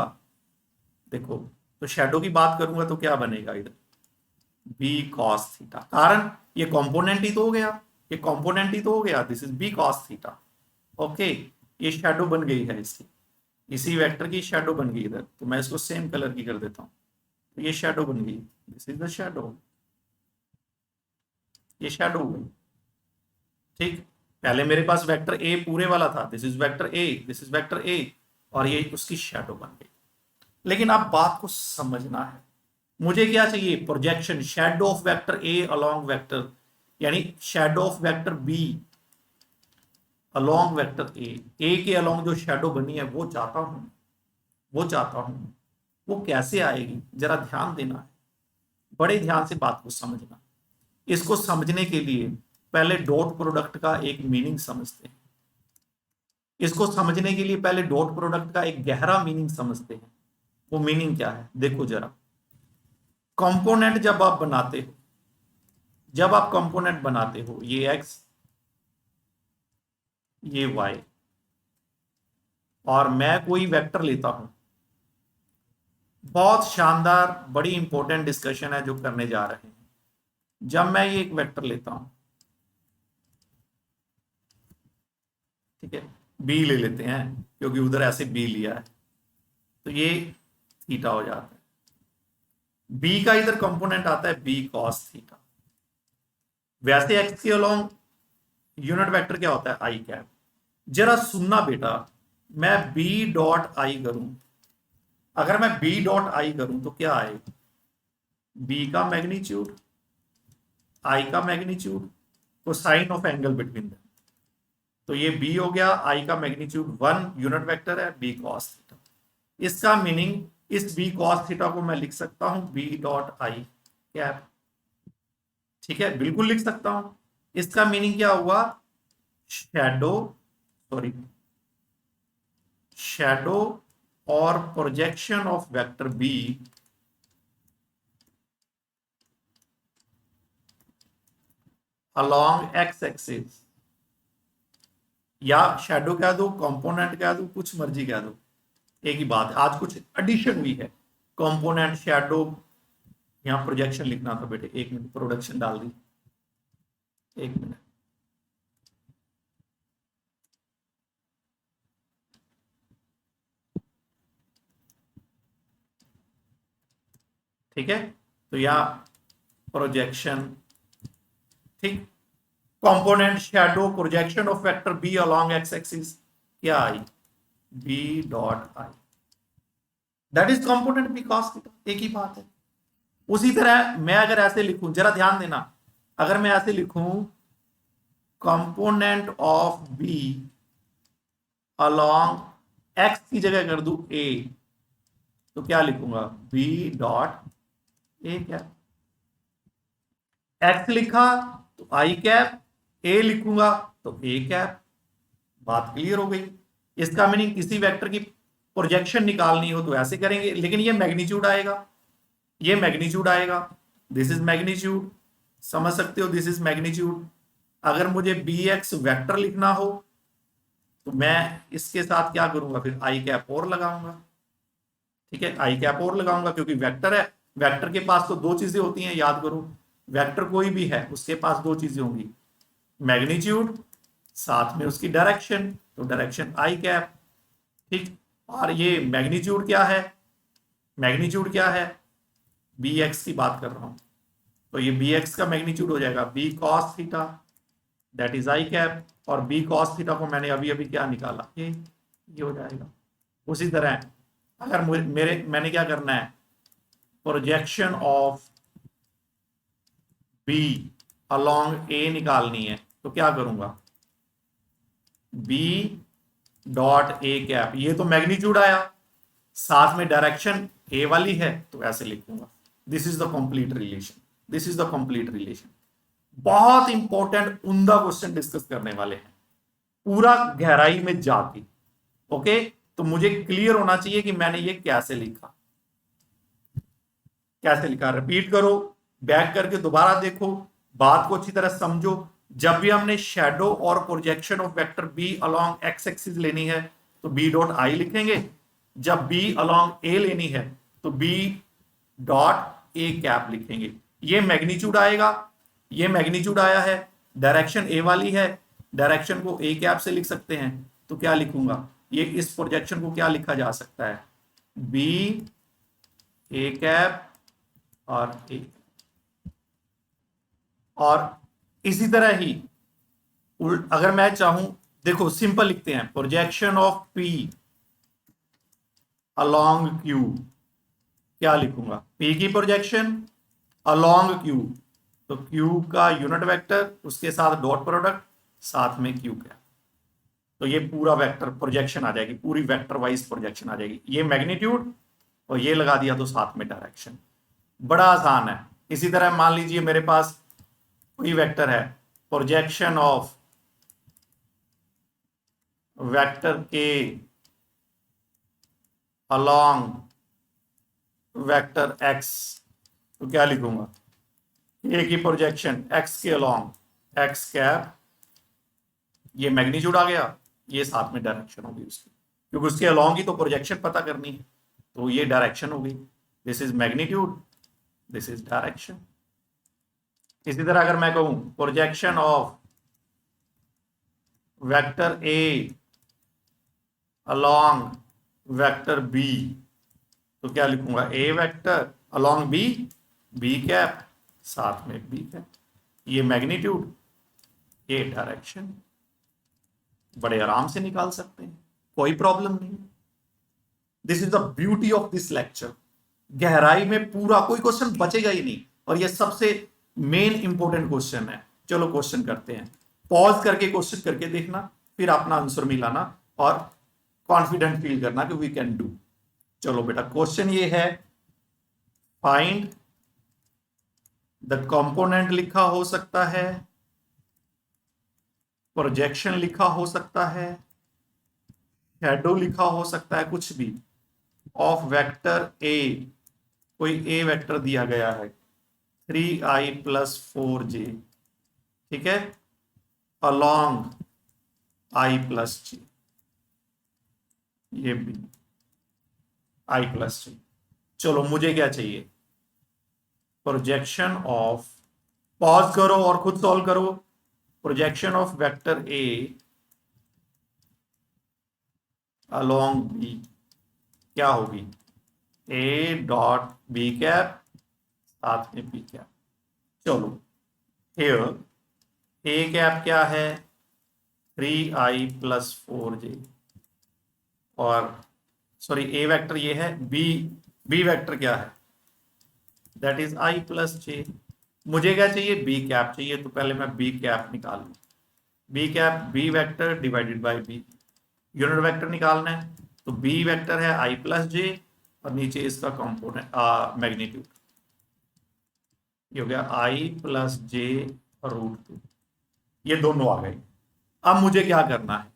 S1: देखो, तो शैडो की बात करूंगा तो क्या बनेगा इधर, बी कॉस थीटा, कारण ये कंपोनेंट ही तो हो गया, ये कंपोनेंट ही तो हो गया, this is b cos theta. Okay, ये शैडो बन गई है इसकी, इसी वेक्टर की शैडो बन गई इधर, तो मैं इसको सेम कलर की कर देता हूं, तो ये शैडो बन गई, दिस इज द शैडो, ये शैडो हो गई, ठीक। पहले मेरे पास वेक्टर ए पूरे वाला था, this is vector A, this is vector a, और ये उसकी शैडो बन गई। लेकिन आप बात को समझना है, मुझे क्या चाहिए, projection, shadow of vector A along vector, यानी shadow of vector B along vector A के अलोंग जो शैडो बनी है वो चाहता हूं, वो चाहता हूं। वो कैसे आएगी, जरा ध्यान देना है, बड़े ध्यान से बात को समझना। इसको समझने के लिए पहले डॉट प्रोडक्ट का एक मीनिंग समझते हैं, इसको समझने के लिए पहले डॉट प्रोडक्ट का एक गहरा मीनिंग समझते हैं। वो मीनिंग क्या है, देखो जरा, कंपोनेंट जब आप बनाते हो, जब आप कंपोनेंट बनाते हो, ये एक्स, ये वाई, और मैं कोई वेक्टर लेता हूं, बहुत शानदार बड़ी इंपॉर्टेंट डिस्कशन है जो करने जा रहे हैं। जब मैं ये एक वेक्टर लेता हूं, ठीक है, बी ले लेते हैं क्योंकि उधर ऐसे बी लिया है, तो ये थीटा हो जाता है, बी का इधर कंपोनेंट आता है बी कॉस थीटा। वैसे एक्स के अलोंग यूनिट वेक्टर क्या होता है, आई कैप। जरा सुनना बेटा, मैं बी डॉट आई करूं, अगर मैं बी डॉट आई करूं तो क्या आएगा, बी का मैग्नीट्यूड, आई का magnitude, cosine of angle between them, तो ये बी हो गया, आई का मैग्नीट्यूड 1 यूनिट वेक्टर है बी कॉस थीटा। इसका मीनिंग, इस बी कॉस थीटा को मैं लिख सकता हूं बी डॉट आई कैप, ठीक है, बिल्कुल लिख सकता हूं। इसका मीनिंग क्या हुआ, शैडो, सॉरी, शैडो और projection of vector b along x axis, या शैडो कह दो, कंपोनेंट कह दो, कुछ मर्जी कह दो, एक ही बात है। आज कुछ एडिशन भी है, कंपोनेंट, शैडो, यहां प्रोजेक्शन लिखना था बेटे, एक मिनट, प्रोडक्शन डाल दी, एक मिनट, ठीक है, तो यहां प्रोजेक्शन, ठीक, component, shadow, projection of vector B along x axis, क्या आई, B dot I, that is component B cos theta, एक ही बात है। उसी तरह मैं अगर ऐसे लिखूं, जरा ध्यान देना, अगर मैं ऐसे लिखूं component of b along x की जगह कर दूं ए, तो क्या लिखूंगा, b dot a cap, x लिखा तो आई कैप, ए लिखूंगा तो ए कैप, बात क्लियर हो गई। इसका मीनिंग किसी वेक्टर की प्रोजेक्शन निकालनी हो तो ऐसे करेंगे, लेकिन ये मैग्नीट्यूड आएगा, ये मैग्नीट्यूड आएगा, दिस इज मैग्नीट्यूड, समझ सकते हो, दिस इज मैग्नीट्यूड। अगर मुझे बी एक्स वैक्टर लिखना हो तो मैं इसके साथ क्या करूंगा, फिर आई कैप और लगाऊंगा। ठीक है, आई कैप और लगाऊंगा क्योंकि वेक्टर है। वेक्टर के पास तो दो चीजें होती हैं, याद करो। वेक्टर कोई भी है उसके पास दो चीजें होंगी, मैग्नीट्यूड साथ में उसकी डायरेक्शन, तो डायरेक्शन आई कैप। ठीक, और ये मैग्नीट्यूड क्या है, मैग्नीट्यूड क्या है, बी एक्स की बात कर रहा हूं, तो ये बी एक्स का मैग्नीट्यूड हो जाएगा b cos theta, that is i cap. और बी कॉस थीटा को मैंने अभी अभी क्या निकाला, ये हो जाएगा। उसी तरह अगर मैंने क्या करना है, प्रोजेक्शन ऑफ बी अलोंग ए निकालनी है, तो क्या करूंगा, बी डॉट ए कैप, ये तो मैग्नीट्यूड आया, साथ में डायरेक्शन ए वाली है, तो ऐसे लिखूंगा। This is the complete relation, this is the complete relation. बहुत इंपॉर्टेंट उम्दा क्वेश्चन डिस्कस करने वाले हैं, पूरा गहराई में जाके। ओके, तो मुझे क्लियर होना चाहिए कि मैंने ये कैसे लिखा, कैसे लिखा। रिपीट करो, बैक करके दोबारा देखो, बात को अच्छी तरह समझो। जब भी हमने शेडो और projection of vector B along x axis लेनी है तो बी डॉट आई लिखेंगे, जब बी अलोंग ए लेनी है तो बी डॉट ए कैप लिखेंगे। ये मैग्नीट्यूड आएगा, ये मैग्नीट्यूड आया है, डायरेक्शन ए वाली है, डायरेक्शन को ए कैप से लिख सकते हैं, तो क्या लिखूंगा, ये इस प्रोजेक्शन को क्या लिखा जा सकता है, बी ए कैप और ए। और इसी तरह ही अगर मैं चाहूं, देखो सिंपल लिखते हैं, projection of P along Q, क्या लिखूंगा, पी की प्रोजेक्शन अलोंग क्यू, तो क्यू का यूनिट वेक्टर उसके साथ डॉट प्रोडक्ट साथ में क्यू का, तो ये पूरा वेक्टर प्रोजेक्शन आ जाएगी, पूरी वेक्टर वाइज प्रोजेक्शन आ जाएगी। ये मैग्नीट्यूड और ये लगा दिया तो साथ में डायरेक्शन, बड़ा आसान है। इसी तरह मान लीजिए मेरे पास कोई वेक्टर है, प्रोजेक्शन ऑफ वेक्टर के अलोंग वेक्टर एक्स, तो क्या लिखूंगा, ए की प्रोजेक्शन एक्स के अलोंग एक्स कैप, ये मैग्नीट्यूड आ गया, ये साथ में डायरेक्शन होगी उसकी, क्योंकि उसके अलोंग ही तो प्रोजेक्शन पता करनी है, तो ये डायरेक्शन होगी। This is magnitude, this is direction. इसी तरह अगर मैं कहूं projection of vector A along vector B, तो क्या लिखूंगा, A vector along B, B cap साथ में बी कैप, ये मैग्नीट्यूड, ये डायरेक्शन। बड़े आराम से निकाल सकते हैं, कोई प्रॉब्लम नहीं। This is the beauty of this lecture, गहराई में पूरा कोई क्वेश्चन बचेगा ही नहीं, और ये सबसे मेन इंपॉर्टेंट क्वेश्चन है। चलो क्वेश्चन करते हैं, पॉज करके क्वेश्चन करके देखना, फिर अपना आंसर मिलाना और कॉन्फिडेंट फील करना कि वी कैन डू। चलो बेटा, क्वेश्चन ये है, फाइंड द कंपोनेंट लिखा हो सकता है, प्रोजेक्शन लिखा हो सकता है, शैडो लिखा हो सकता है, कुछ भी, ऑफ वेक्टर ए, कोई ए वेक्टर दिया गया है 3i + 4j, ठीक है, अलोंग i + j, ये भी i + j। चलो मुझे क्या चाहिए, प्रोजेक्शन ऑफ, पॉज करो और खुद सॉल्व करो, projection of vector A along b क्या होगी, ए डॉट बी कैप साथ में बी कैप। चलो हियर ए कैप क्या है, 3i + 4j, और सॉरी ए वेक्टर ये है, बी वेक्टर क्या है, दैट इज i + j। मुझे क्या चाहिए, बी कैप चाहिए, तो पहले मैं बी कैप निकाल लूं, b cap b vector divided by b, unit vector निकालना है, तो बी वेक्टर है i + j और नीचे इसका कंपोनेंट मैग्नीट्यूड, ये हो गया i + j√2, ये दोनों आ गए। अब मुझे क्या करना है,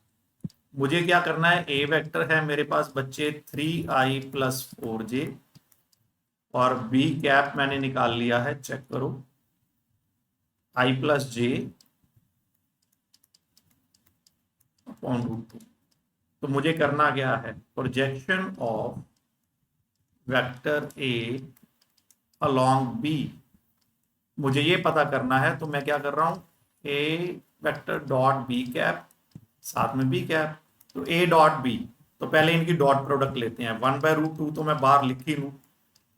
S1: मुझे क्या करना है, ए वेक्टर है मेरे पास बच्चे 3i + 4j, और बी कैप मैंने निकाल लिया है, चेक करो, i plus j upon root 2। तो मुझे करना क्या है, projection of vector A along b मुझे ये पता करना है। तो मैं क्या कर रहा हूं, ए वेक्टर डॉट बी कैप साथ में बी कैप। तो ए डॉट बी, तो पहले इनकी डॉट प्रोडक्ट लेते हैं। 1/√2 तो मैं बाहर लिख ही लूं,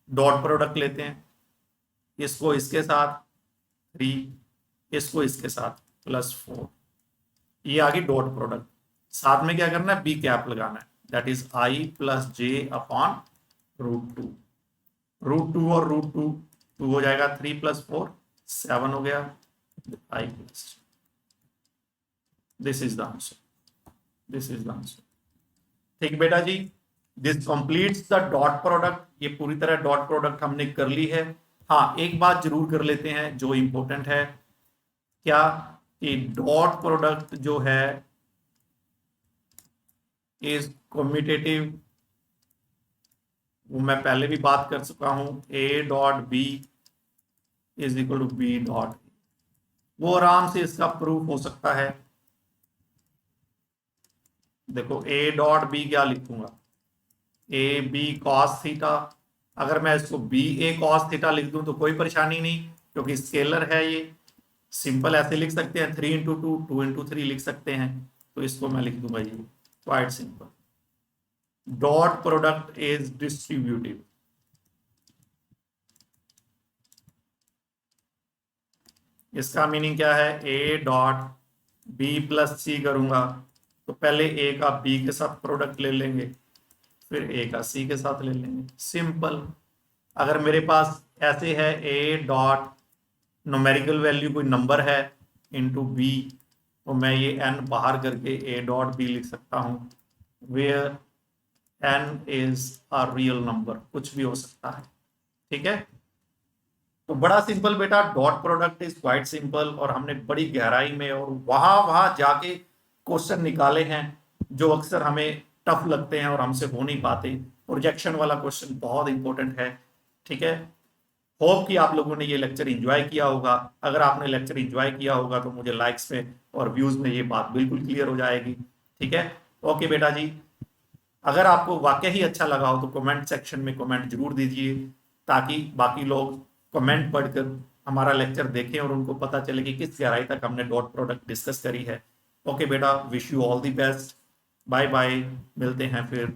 S1: डॉट प्रोडक्ट लेते हैं। इसको इसके साथ 3, इसको इसके साथ +4, ये आ गई डॉट प्रोडक्ट। साथ में क्या करना है, बी कैप लगाना है, that is I plus j upon √2। √2 और √2 2 हो जाएगा, 3 + 4 7 हो गया, I plus. This is the answer, this is the answer. ठीक बेटा जी, this completes the dot product. ये पूरी तरह डॉट प्रोडक्ट हमने कर ली है। हाँ, एक बात जरूर कर लेते हैं जो इंपॉर्टेंट है, क्या कि डॉट प्रोडक्ट जो है इज कम्यूटेटिव। वो मैं पहले भी बात कर चुका हूं, ए dot B is equal to b dot, वो आराम से इसका प्रूफ हो सकता है। देखो ए डॉट बी क्या लिखूंगा, ए बी कॉस थीटा। अगर मैं इसको बी ए कॉस थीटा लिख दूं तो कोई परेशानी नहीं, क्योंकि स्केलर है ये। सिंपल ऐसे लिख सकते हैं, 3 × 2 2 × 3 लिख सकते हैं। तो इसको मैं लिख दूंगा ये, quite simple. Dot product is distributive. इसका मीनिंग क्या है, ए डॉट बी प्लस सी करूंगा तो पहले ए का बी के साथ प्रोडक्ट ले लेंगे, फिर ए का सी के साथ ले लेंगे, सिंपल। अगर मेरे पास ऐसे है ए डॉट न्यूमेरिकल वैल्यू कोई नंबर है इनटू बी, तो मैं ये n बाहर करके ए डॉट बी लिख सकता हूँ, where n is a real number, कुछ भी हो सकता है। ठीक है, तो बड़ा सिंपल बेटा, dot product is quite simple. और हमने बड़ी गहराई में और वहां वहां जाके क्वेश्चन निकाले हैं जो अक्सर हमें टफ लगते हैं और हमसे हो नहीं पाते। प्रोजेक्शन वाला क्वेश्चन बहुत इंपॉर्टेंट है। ठीक है, होप कि आप लोगों ने ये लेक्चर एंजॉय किया होगा। अगर आपने लेक्चर एंजॉय किया होगा तो मुझे लाइक्स में और व्यूज में ये बात बिल्कुल क्लियर हो जाएगी। ठीक है, ओके बेटा जी। अगर आपको वाकई ही अच्छा लगा हो तो कमेंट सेक्शन में कमेंट जरूर दीजिए, ताकि बाकी लोग कमेंट पढ़कर हमारा लेक्चर देखें और उनको पता चले कि किस गहराई तक हमने डॉट प्रोडक्ट डिस्कस करी है। ओके बेटा, wish you all the best, bye bye, मिलते हैं फिर।